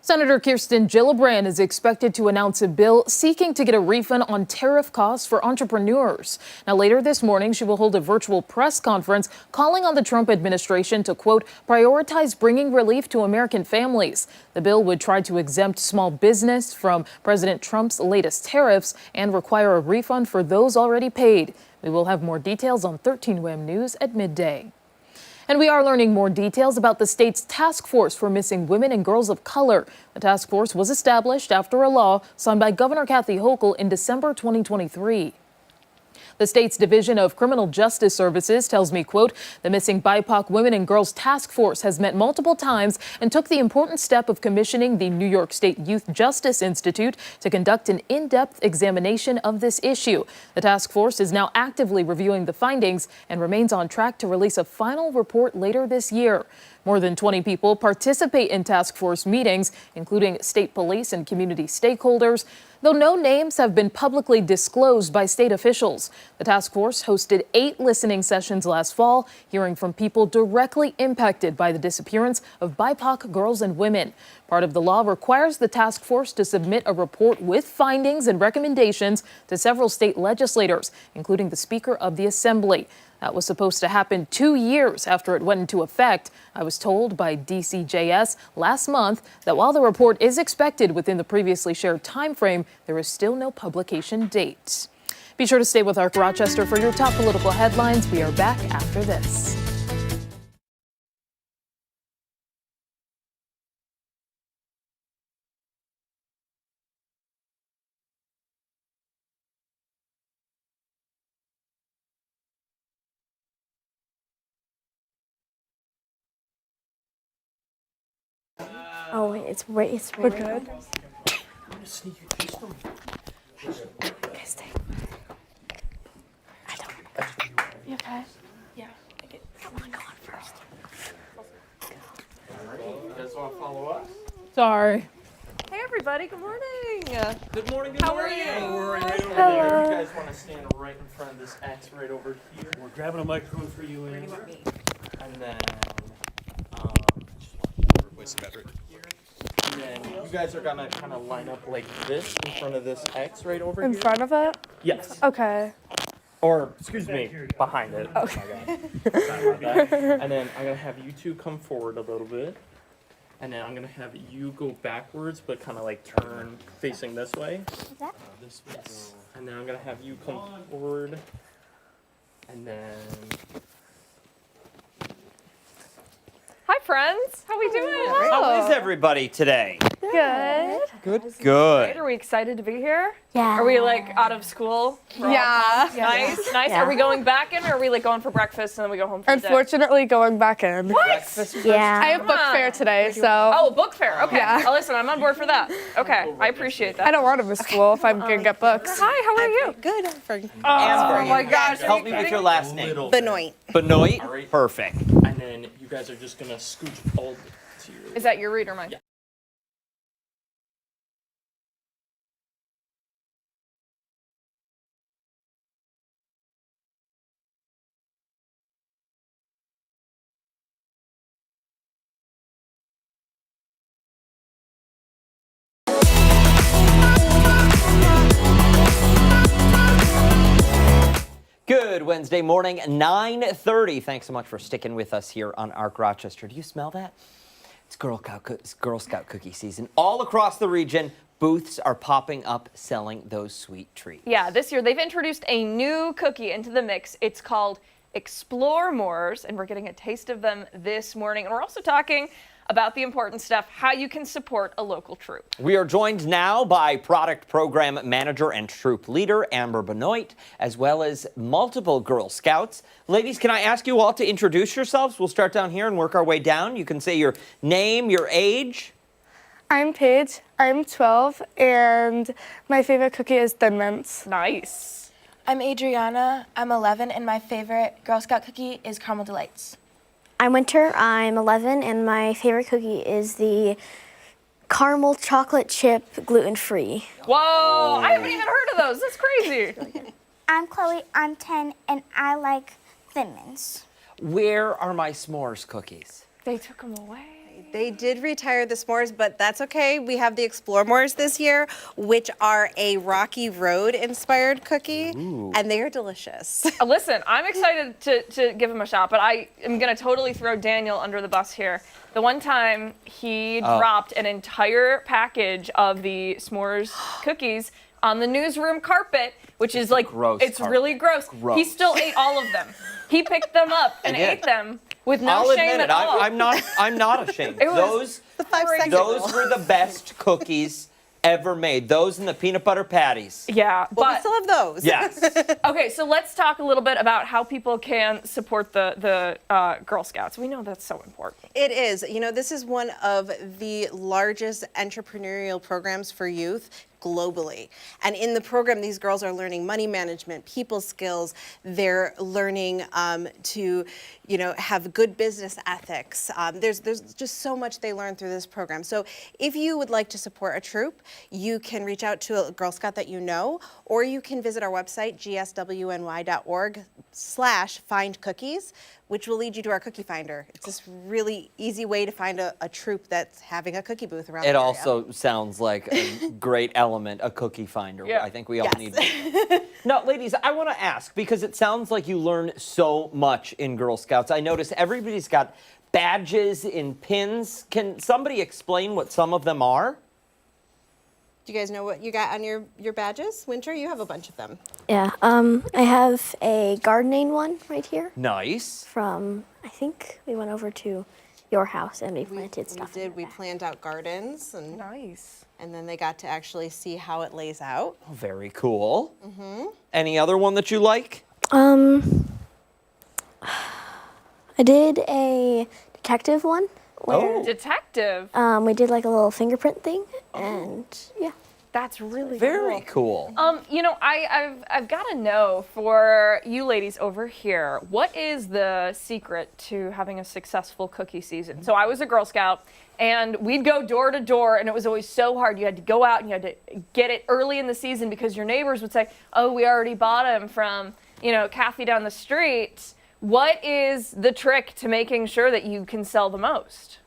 Senator Kirsten Gillibrand is expected to announce a bill seeking to get a refund on tariff costs for entrepreneurs. Now, later this morning, she will hold a virtual press conference calling on the Trump administration to, quote, prioritize bringing relief to American families. The bill would try to exempt small business from President Trump's latest tariffs and require a refund for those already paid. We will have more details on 13 WAM News at midday. And we are learning more details about the state's task force for missing women and girls of color. The task force was established after a law signed by Governor Kathy Hochul in December 2023. The state's Division of Criminal Justice Services tells me, quote, the Missing BIPOC Women and Girls Task Force has met multiple times and took the important step of commissioning the New York State Youth Justice Institute to conduct an in-depth examination of this issue. The task force is now actively reviewing the findings and remains on track to release a final report later this year. More than 20 people participate in task force meetings, including state police and community stakeholders, though no names have been publicly disclosed by state officials. The task force hosted 8 listening sessions last fall, hearing from people directly impacted by the disappearance of BIPOC girls and women. Part of the law requires the task force to submit a report with findings and recommendations to several state legislators, including the Speaker of the Assembly. That was supposed to happen 2 years after it went into effect. I was told by DCJS last month that while the report is expected within the previously shared time frame, there is still no publication date. Be sure to stay with ARC Rochester for your top political headlines. We are back after this. Oh, wait, it's right. We're good. Okay, stay. I don't. You okay? Yeah. Come on, go on first. You guys want to follow us? Sorry. Hey, everybody. Good morning. Good morning. How are you? We're right over Hello. there. You guys want to stand right in front of this X right over here? We're grabbing a microphone for you, and then, replace the battery. And then you guys are gonna kind of line up like this in front of this X right over In here. front of it? Yes. Okay. Or, excuse me, behind it. Okay. Sorry about that. And then I'm gonna have you two come forward a little bit. And then I'm gonna have you go backwards, but kind of like turn facing this way. This way. Yes. And then I'm gonna have you come forward. And then. Hi, friends. How we doing? How is everybody today? Good. Good. Are we excited to be here? Yeah. Are we like out of school? Yeah. Nice, nice. Yeah. Are we going back in, or are we like going for breakfast and then we go home for the day? Unfortunately, going back in. What? Yeah. I have book fair today, so. Oh, book fair. Okay. Yeah. Oh, listen, I'm on board for that. Okay, I appreciate that. I don't want to miss school if I'm gonna get books. Hi, how are you? Good. Oh my gosh. Help me with your last name. Benoit. Benoit? Perfect. And then you guys are just gonna scooch all to your. Is that your read or mine? Yeah. Good Wednesday morning, 9:30. Thanks so much for sticking with us here on ARC Rochester. Do you smell that? It's Girl Scout cookie season all across the region. booths are popping up selling those sweet treats. Yeah, this year they've introduced a new cookie into the mix. It's called Explore Mores, and we're getting a taste of them this morning. And we're also talking about the important stuff, how you can support a local troop. We are joined now by Product Program Manager and Troop Leader Amber Benoit, as well as multiple Girl Scouts. Ladies, can I ask you all to introduce yourselves? We'll start down here and work our way down. You can say your name, your age. I'm Paige. I'm 12, and my favorite cookie is Thin Mints. Nice. I'm Adriana. I'm 11, and my favorite Girl Scout cookie is Caramel Delights. I'm Winter. I'm 11, and my favorite cookie is the caramel chocolate chip gluten-free. Whoa, I haven't even heard of those. That's crazy. I'm Chloe. I'm 10, and I like Thin Mints. Where are my s'mores cookies? They took them away. They did retire the s'mores, but that's okay. We have the Explore Mores this year, which are a Rocky Road inspired cookie, and they are delicious. Listen, I'm excited to give him a shot, but I am going to totally throw Daniel under the bus here. The one time he dropped an entire package of the s'mores cookies on the newsroom carpet, which is like, gross it's carpet. really gross. Gross. He still ate all of them. He picked them up and ate them with no I'll shame admit at it. all. I'm not ashamed. It was Those were the best cookies ever made. Those and the peanut butter patties. Yeah, But we still have those. Yes. Okay, so let's talk a little bit about how people can support the Girl Scouts. We know that's so important. It is. You know, this is one of the largest entrepreneurial programs for youth globally. And in the program, these girls are learning money management, people skills. They're learning to, you know, have good business ethics. There's just so much they learn through this program. So if you would like to support a troop, you can reach out to a Girl Scout that you know, or you can visit our website, gswny.org/findcookies, which will lead you to our cookie finder. It's this really easy way to find a troop that's having a cookie booth around the It area. also sounds like a great element, a cookie finder. Yeah. I think we all need one. Now, ladies, I want to ask, because it sounds like you learn so much in Girl Scouts. I notice everybody's got badges and pins. Can somebody explain what some of them are? Do you guys know what you got on your badges? Winter, you have a bunch of them. Yeah, I have a gardening one right here. Nice. From, I think we went over to your house and we planted stuff. We did. We planned out gardens. And nice. And then they got to actually see how it lays out. Oh, very cool. Mm-hmm. Any other one that you like? I did a detective one. Oh, detective. We did like a little fingerprint thing, and yeah. That's really Very cool. You know, I've got to know for you ladies over here, what is the secret to having a successful cookie season? So I was a Girl Scout, and we'd go door to door, and it was always so hard. You had to go out and you had to get it early in the season because your neighbors would say, "Oh, we already bought them from, you know, Kathy down the street." What is the trick to making sure that you can sell the most?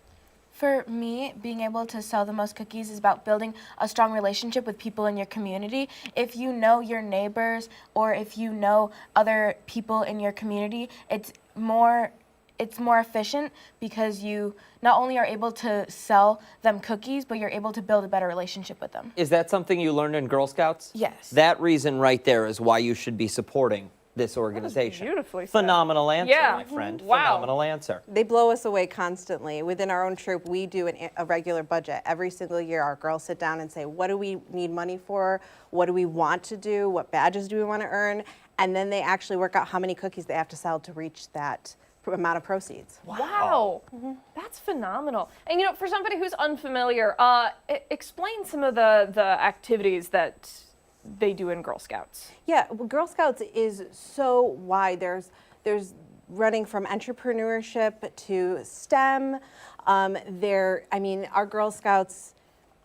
For me, being able to sell the most cookies is about building a strong relationship with people in your community. If you know your neighbors or if you know other people in your community, it's more efficient because you not only are able to sell them cookies, but you're able to build a better relationship with them. Is that something you learned in Girl Scouts? Yes. That reason right there is why you should be supporting this organization. Beautifully said. Phenomenal answer, Yeah. my friend. Wow. Phenomenal answer. They blow us away constantly. Within our own troop, we do a regular budget. Every single year, our girls sit down and say, what do we need money for? What do we want to do? What badges do we want to earn? And then they actually work out how many cookies they have to sell to reach that amount of proceeds. Wow. That's phenomenal. And you know, for somebody who's unfamiliar, explain some of the activities that they do in Girl Scouts. Yeah, well, Girl Scouts is so wide. There's running from entrepreneurship to STEM. Our Girl Scouts,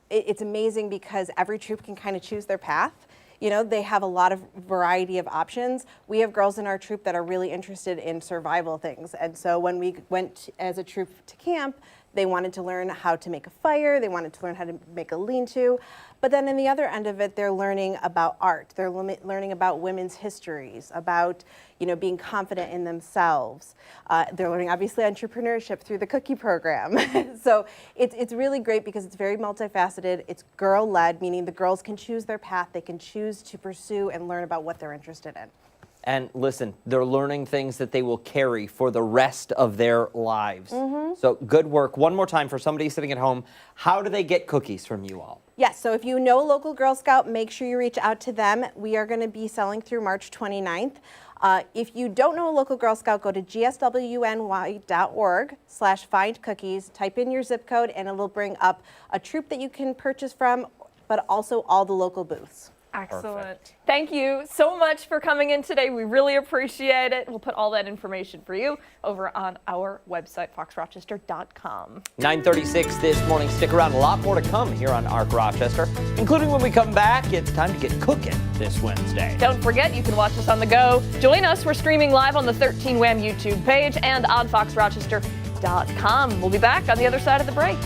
it's amazing because every troop can kind of choose their path. You know, they have a lot of variety of options. We have girls in our troop that are really interested in survival things. And so when we went as a troop to camp, They wanted to learn how to make a fire. They wanted to learn how to make a lean-to. But then in the other end of it, they're learning about art. They're learning about women's histories, about being confident in themselves. They're learning, obviously, entrepreneurship through the cookie program. So it's really great because it's very multifaceted. It's girl-led, meaning the girls can choose their path. They can choose to pursue and learn about what they're interested in. And listen, they're learning things that they will carry for the rest of their lives. So good work. One more time for somebody sitting at home, how do they get cookies from you all? Yes, so if you know a local Girl Scout, make sure you reach out to them. We are going to be selling through March 29th. If you don't know a local Girl Scout, go to gswny.org/findcookies, type in your zip code, and it'll bring up a troop that you can purchase from, but also all the local booths. Excellent. Perfect. Thank you so much for coming in today. We really appreciate it. We'll put all that information for you over on our website, foxrochester.com. 9:36 this morning. Stick around. A lot more to come here on Arc Rochester, including when we come back. It's time to get cooking this Wednesday. Don't forget, you can watch us on the go. Join us. We're streaming live on the 13 Wham YouTube page and on foxrochester.com. We'll be back on the other side of the break.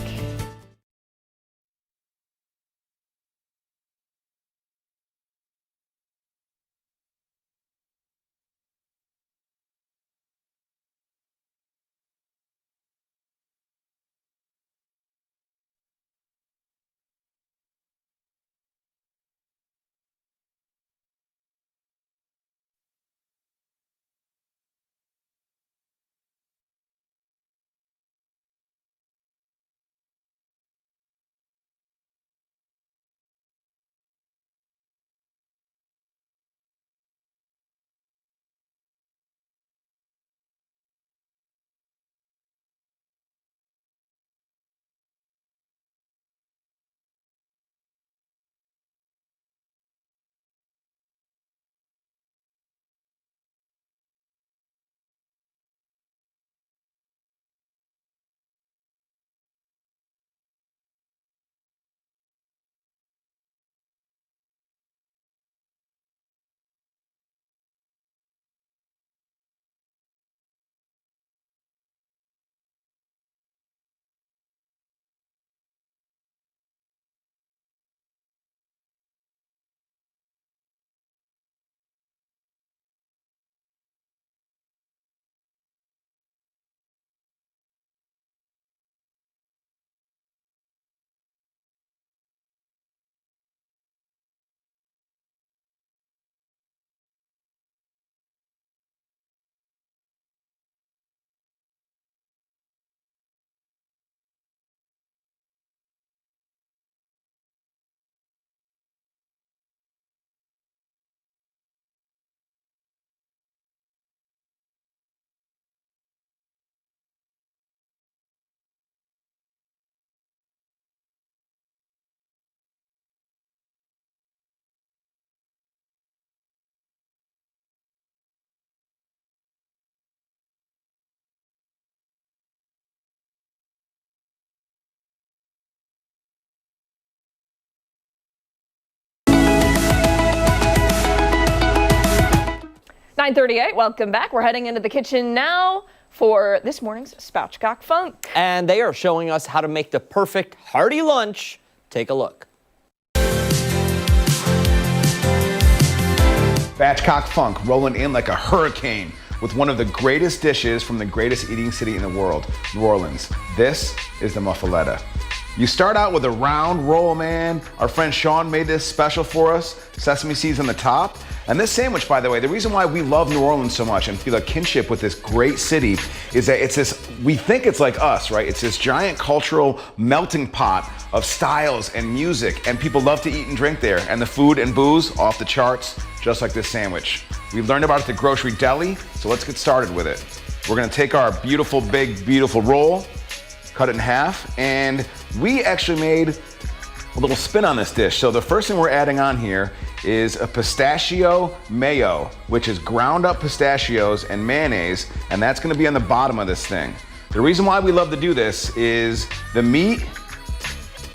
.38, welcome back. We're heading into the kitchen now for this morning's Spatchcock Funk. And they are showing us how to make the perfect hearty lunch. Take a look. Spatchcock Funk rolling in like a hurricane with one of the greatest dishes from the greatest eating city in the world, New Orleans. This is the muffaletta. You start out with a round roll, man. Our friend Sean made this special for us. Sesame seeds on the top. And this sandwich, by the way, the reason why we love New Orleans so much and feel a kinship with this great city is that it's this, we think it's like us, right? It's this giant cultural melting pot of styles and music, and people love to eat and drink there. And the food and booze off the charts, just like this sandwich. We learned about it at the grocery deli, so let's get started with it. We're gonna take our beautiful, big, beautiful roll, cut it in half, and we actually made a little spin on this dish. So the first thing we're adding on here is a pistachio mayo, which is ground up pistachios and mayonnaise, and that's gonna be on the bottom of this thing. The reason why we love to do this is the meat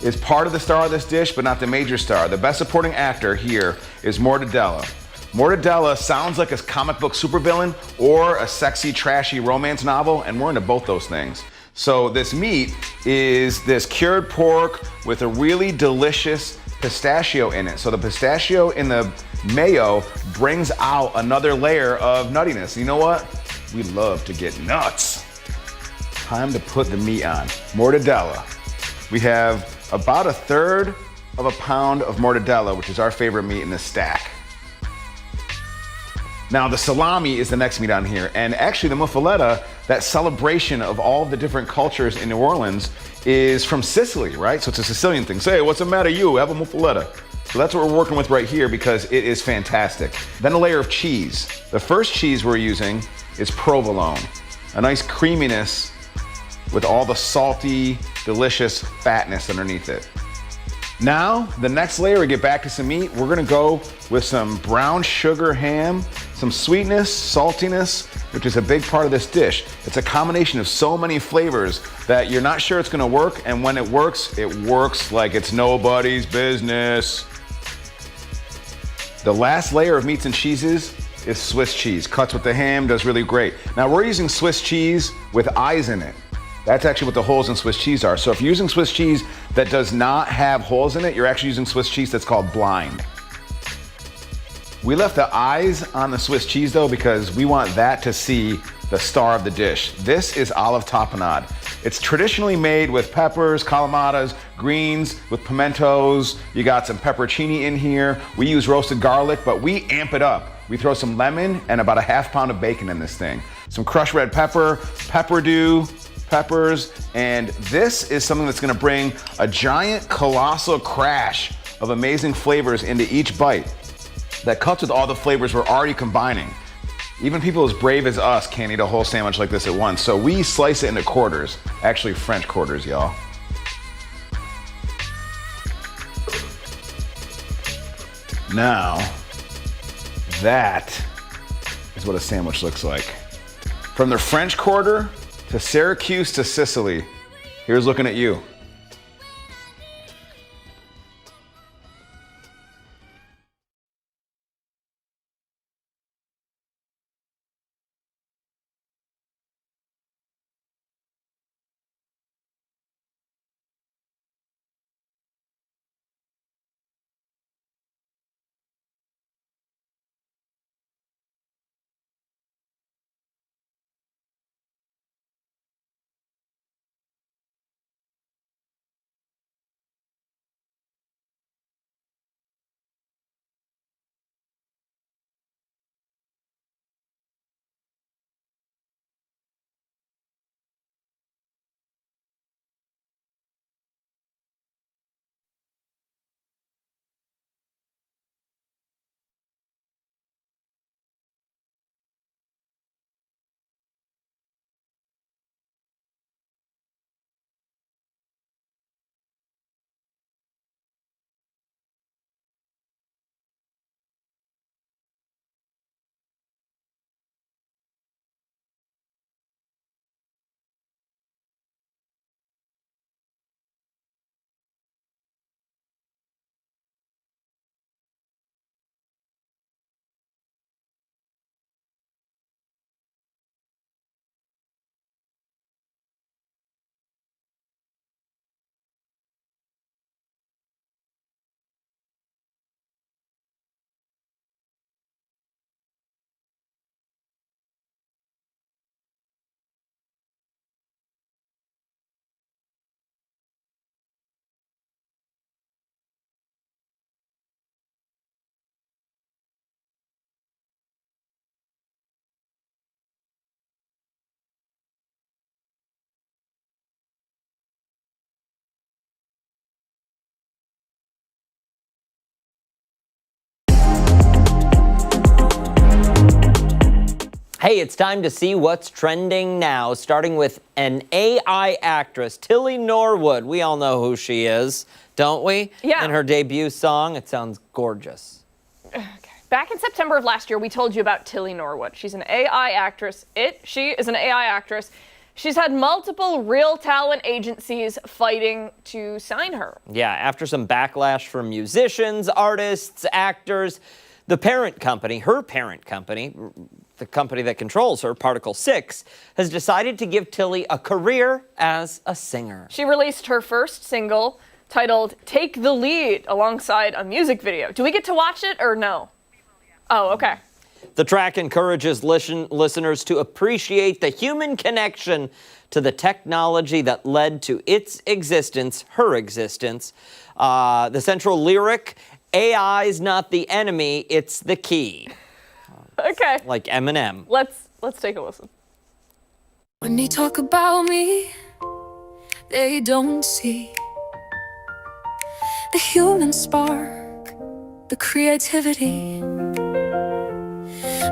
is part of the star of this dish, but not the major star. The best supporting actor here is Mortadella. Mortadella sounds like a comic book supervillain or a sexy, trashy romance novel, and we're into both those things. So this meat is this cured pork with a really delicious pistachio in it. So the pistachio in the mayo brings out another layer of nuttiness. You know what? We love to get nuts. Time to put the meat on. Mortadella. We have about 1/3 of a pound of mortadella, which is our favorite meat in this stack. Now the salami is the next meat on here, and actually the muffaletta, that celebration of all the different cultures in New Orleans, is from Sicily, right? So it's a Sicilian thing. Say, hey, what's the matter you? Have a muffaletta. So that's what we're working with right here because it is fantastic. Then a layer of cheese. The first cheese we're using is provolone, a nice creaminess with all the salty, delicious fatness underneath it. Now, the next layer, we get back to some meat. We're gonna go with some brown sugar ham, some sweetness, saltiness, which is a big part of this dish. It's a combination of so many flavors that you're not sure it's gonna work, and when it works like it's nobody's business. The last layer of meats and cheeses is Swiss cheese. Cuts with the ham, does really great. Now we're using Swiss cheese with eyes in it. That's actually what the holes in Swiss cheese are. So if you're using Swiss cheese that does not have holes in it, you're actually using Swiss cheese that's called blind. We left the eyes on the Swiss cheese though because we want that to see the star of the dish. This is olive tapenade. It's traditionally made with peppers, calamatas, greens, with pimentos. You got some pepperoncini in here. We use roasted garlic, but we amp it up. We throw some lemon and about 1/2 pound of bacon in this thing. Some crushed red pepper, pepperdew, peppers, and this is something that's gonna bring a giant, colossal crash of amazing flavors into each bite that cuts with all the flavors we're already combining. Even people as brave as us can't eat a whole sandwich like this at once, so we slice it into quarters, actually French quarters, y'all. Now, that is what a sandwich looks like. From the French Quarter to Syracuse to Sicily, here's looking at you. Hey, it's time to see what's trending now, starting with an AI actress, Tilly Norwood. We all know who she is, don't we? Yeah. And her debut song, it sounds gorgeous. Okay. Back in September of last year, we told you about Tilly Norwood. She's an AI actress. She is an AI actress. She's had multiple real talent agencies fighting to sign her. Yeah, after some backlash from musicians, artists, actors, The parent company, her parent company, the company that controls her, Particle 6, has decided to give Tilly a career as a singer. She released her first single titled Take the Lead alongside a music video. Do we get to watch it or no? Oh, okay. The track encourages listeners to appreciate the human connection to the technology that led to its existence, her existence. The central lyric, AI's not the enemy, it's the key. Okay. Like Eminem. Let's take a listen. When they talk about me, they don't see the human spark, the creativity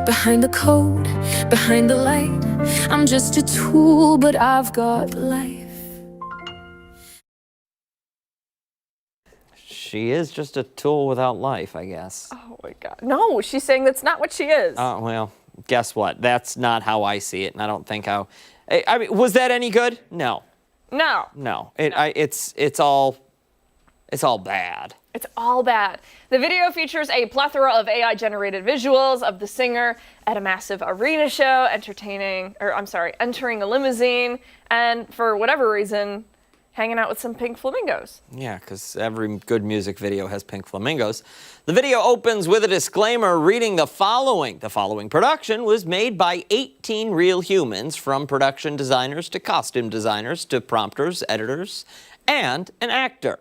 behind the code, behind the light. I'm just a tool, but I've got life. She is just a tool without life, I guess. Oh my God. No, she's saying that's not what she is. Well, guess what? That's not how I see it, and I don't think how. I mean, was that any good? No. No. No. It's all bad. It's all bad. The video features a plethora of AI-generated visuals of the singer at a massive arena show, entering a limousine, and for whatever reason, hanging out with some pink flamingos. Yeah, because every good music video has pink flamingos. The video opens with a disclaimer reading the following. The following production was made by 18 real humans, from production designers to costume designers to prompters, editors, and an actor.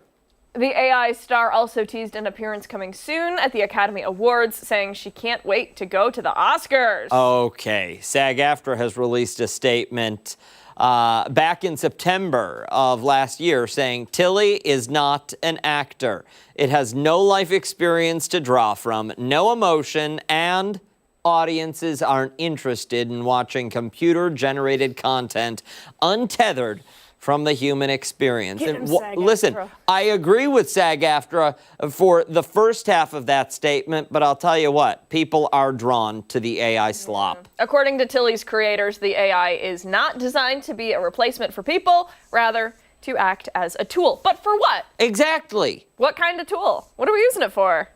The AI star also teased an appearance coming soon at the Academy Awards, saying she can't wait to go to the Oscars. Okay, SAG-AFTRA has released a statement back in September of last year saying Tilly is not an actor. It has no life experience to draw from, no emotion, and audiences aren't interested in watching computer-generated content untethered from the human experience. Get him, And SAG-AFTRA. listen, I agree with SAG-AFTRA for the first half of that statement, but I'll tell you what, people are drawn to the AI slop. According to Tilly's creators, the AI is not designed to be a replacement for people, rather to act as a tool. But for what? Exactly. What kind of tool? What are we using it for?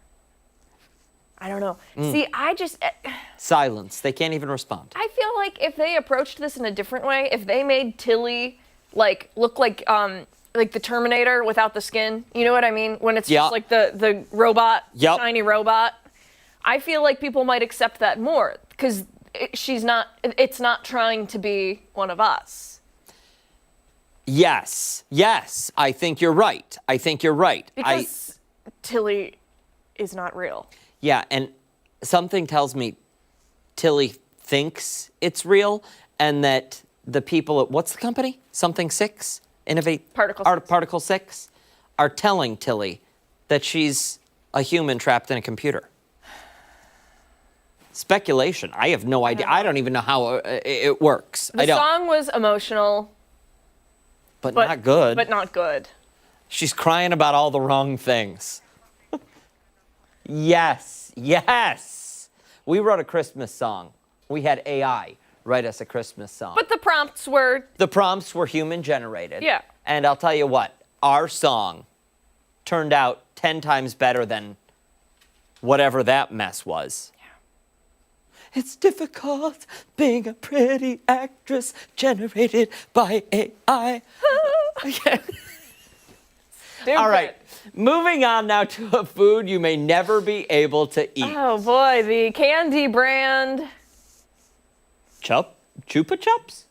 I don't know. Mm. See, I just... Silence. They can't even respond. I feel like if they approached this in a different way, if they made Tilly look like the Terminator without the skin, you know what I mean? When it's just like the robot, shiny robot. I feel like people might accept that more because it's not trying to be one of us. Yes, I think you're right. Because Tilly is not real. Yeah, and something tells me Tilly thinks it's real, and that the people at, what's the company? Something 6? Innovate? Particle 6 are telling Tilly that she's a human trapped in a computer. Speculation. I have no idea. I don't even know how it works. The song was emotional. But not good. But not good. She's crying about all the wrong things. Yes. We wrote a Christmas song. We had AI write us a Christmas song. But the prompts were... The prompts were human generated. Yeah. And I'll tell you what, our song turned out 10 times better than whatever that mess was. Yeah. It's difficult being a pretty actress generated by AI. All right, moving on now to a food you may never be able to eat. Oh boy, the candy brand... Chupa Chups?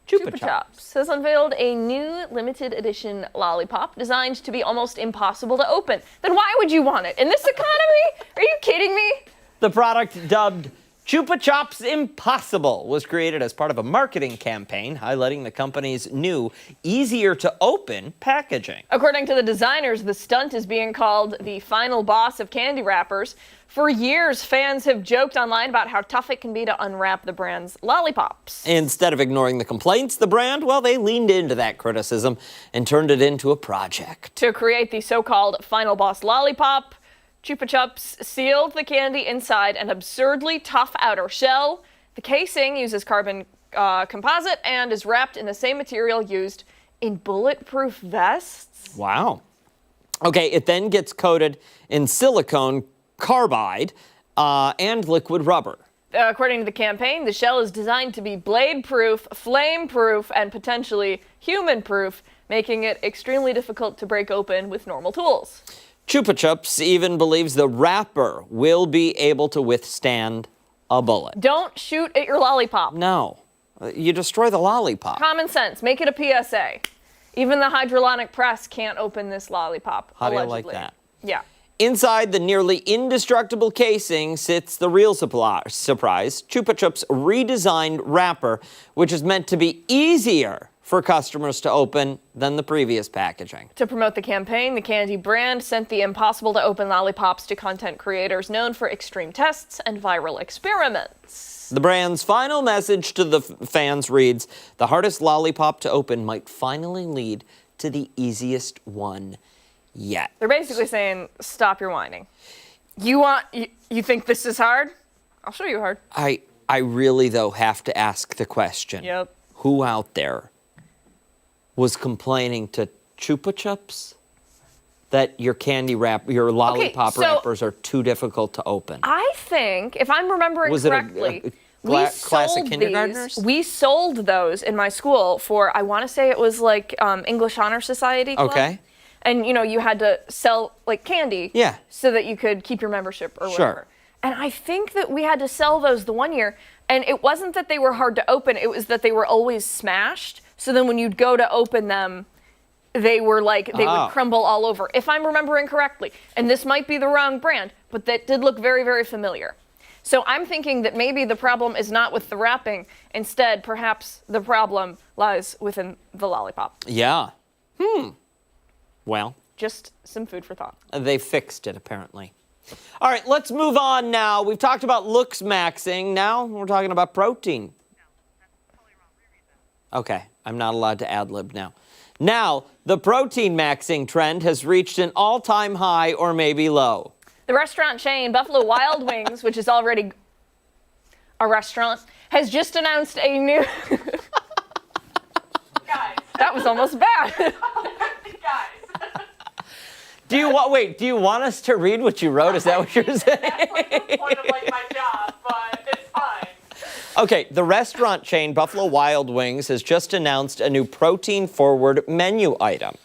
Chupa Chups has unveiled a new limited edition lollipop designed to be almost impossible to open. Then why would you want it? In this economy? Are you kidding me? The product, dubbed Chupa Chups Impossible, was created as part of a marketing campaign highlighting the company's new, easier-to-open packaging. According to the designers, the stunt is being called the final boss of candy wrappers. For years, fans have joked online about how tough it can be to unwrap the brand's lollipops. Instead of ignoring the complaints, the brand, they leaned into that criticism and turned it into a project. To create the so-called final boss lollipop, Chupa Chups sealed the candy inside an absurdly tough outer shell. The casing uses carbon composite and is wrapped in the same material used in bulletproof vests. Wow. Okay, it then gets coated in silicone carbide and liquid rubber. According to the campaign, the shell is designed to be blade-proof, flame-proof, and potentially human-proof, making it extremely difficult to break open with normal tools. Chupa Chups even believes the wrapper will be able to withstand a bullet. Don't shoot at your lollipop. No. You destroy the lollipop. Common sense. Make it a PSA. Even the hydrolonic press can't open this lollipop. How do allegedly. you like that? Yeah. Inside the nearly indestructible casing sits the real surprise, Chupa Chups' redesigned wrapper, which is meant to be easier for customers to open than the previous packaging. To promote the campaign, the candy brand sent the impossible-to-open lollipops to content creators known for extreme tests and viral experiments. The brand's final message to the fans reads, "The hardest lollipop to open might finally lead to the easiest one yet." They're basically saying, stop your whining. You think this is hard? I'll show you hard. I really, though, have to ask the question. Yep. Who out there was complaining to Chupa Chups that your your lollipop wrappers are too difficult to open? I think, if I'm remembering Was it correctly, classic kindergartners? We sold those in my school for, I want to say it was like English Honor Society Club. Okay. And, you had to sell, like, candy. Yeah. So that you could keep your membership or Sure. whatever. And I think that we had to sell those the one year. And it wasn't that they were hard to open. It was that they were always smashed. So then when you'd go to open them, they were like, they would crumble all over, if I'm remembering correctly. And this might be the wrong brand, but that did look very, very familiar. So I'm thinking that maybe the problem is not with the wrapping. Instead, perhaps the problem lies within the lollipop. Yeah. Well, just some food for thought. They fixed it, apparently. All right, let's move on now. We've talked about looks maxing. Now we're talking about protein. Okay, I'm not allowed to ad-lib now. Now, the protein maxing trend has reached an all-time high or maybe low. The restaurant chain Buffalo Wild Wings, which is already a restaurant, has just announced a new... Guys. That was almost bad. Do you want us to read what you wrote? Is that what you're saying? That's like the point of my job, but it's fine. Okay, the restaurant chain Buffalo Wild Wings has just announced a new protein-forward menu item.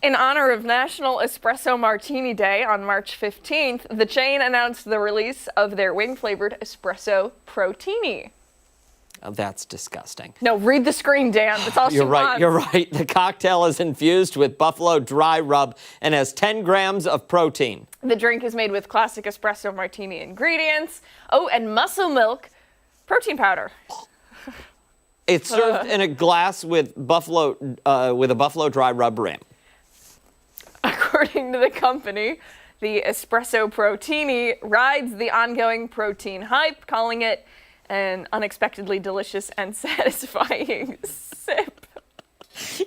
In honor of National Espresso Martini Day on March 15th, the chain announced the release of their wing-flavored Espresso Protini. Oh, that's disgusting. No, read the screen, Dan. That's all she wants. You're right. The cocktail is infused with buffalo dry rub and has 10 grams of protein. The drink is made with classic espresso martini ingredients. Oh, and muscle milk protein powder. It's served in a glass with a buffalo dry rub rim. According to the company, the Espresso Protini rides the ongoing protein hype, calling it an unexpectedly delicious and satisfying sip.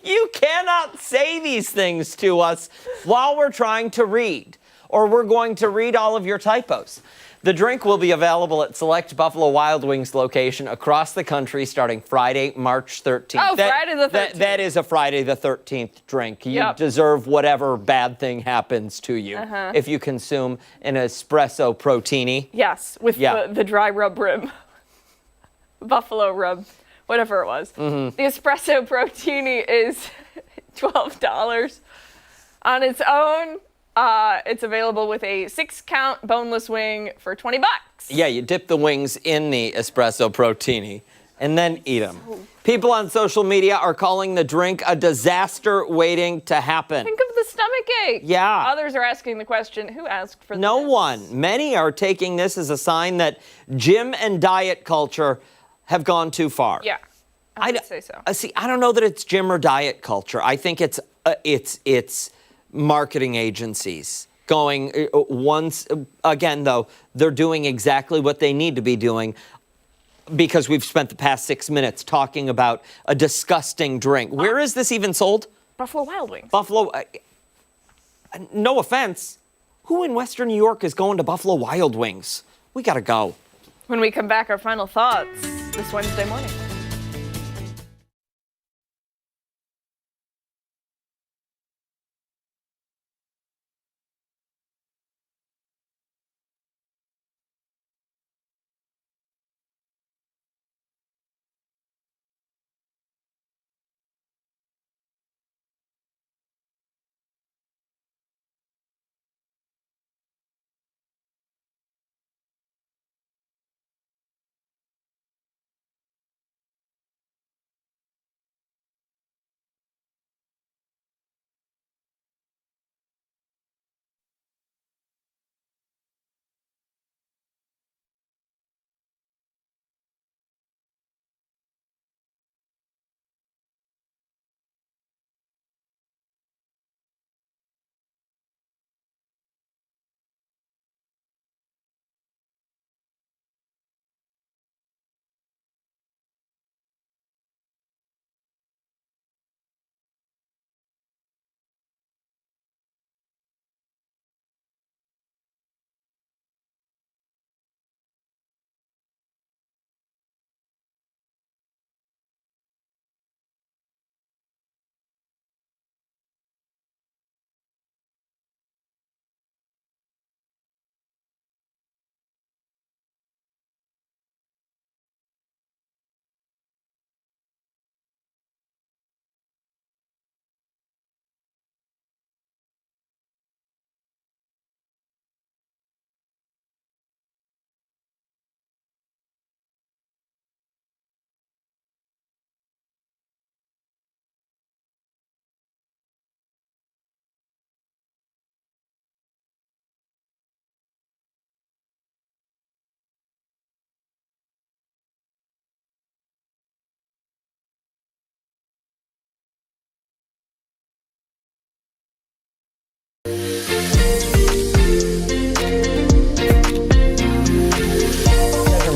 You cannot say these things to us while we're trying to read, or we're going to read all of your typos. The drink will be available at select Buffalo Wild Wings location across the country starting Friday, March 13th. Oh, Friday the 13th. That is a Friday the 13th drink. You Yep. deserve whatever bad thing happens to you if you consume an espresso protini. Yes, with the dry rub rim. Buffalo rub, whatever it was. The Espresso Protini is $12 on its own. It's available with a 6-count boneless wing for $20. Yeah, you dip the wings in the espresso protini and then eat them. People on social media are calling the drink a disaster waiting to happen. Think of the stomach ache. Yeah. Others are asking the question, who asked for No this? one. Many are taking this as a sign that gym and diet culture have gone too far. Yeah, I would say so. See, I don't know that it's gym or diet culture. I think it's marketing agencies going once again. Though they're doing exactly what they need to be doing, because we've spent the past 6 minutes talking about a disgusting drink. Where is this even sold? Buffalo Wild Wings. Buffalo. No offense. Who in Western New York is going to Buffalo Wild Wings? We gotta go. When we come back, our final thoughts this Wednesday morning.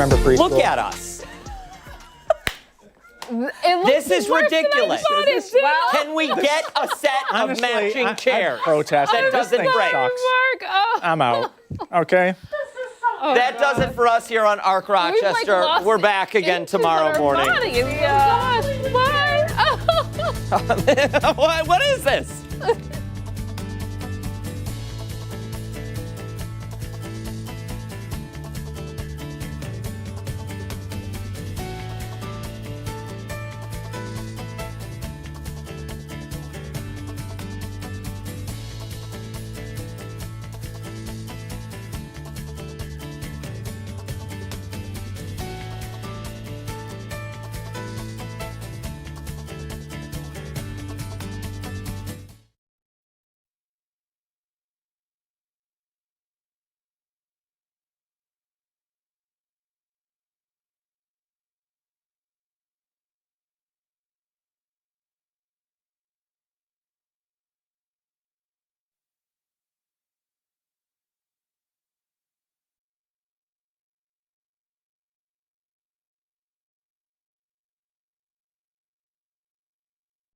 remember preschool. Look at us. It This looks is worse than I ridiculous. thought it did. Can we get a set Honestly, of matching I chairs protest. that This doesn't thing break? sucks. Mark, oh. I'm out. Okay. That does it for us here on Arc Rochester. lost We're back again into tomorrow our morning. body. Oh, gosh, bye. What is this?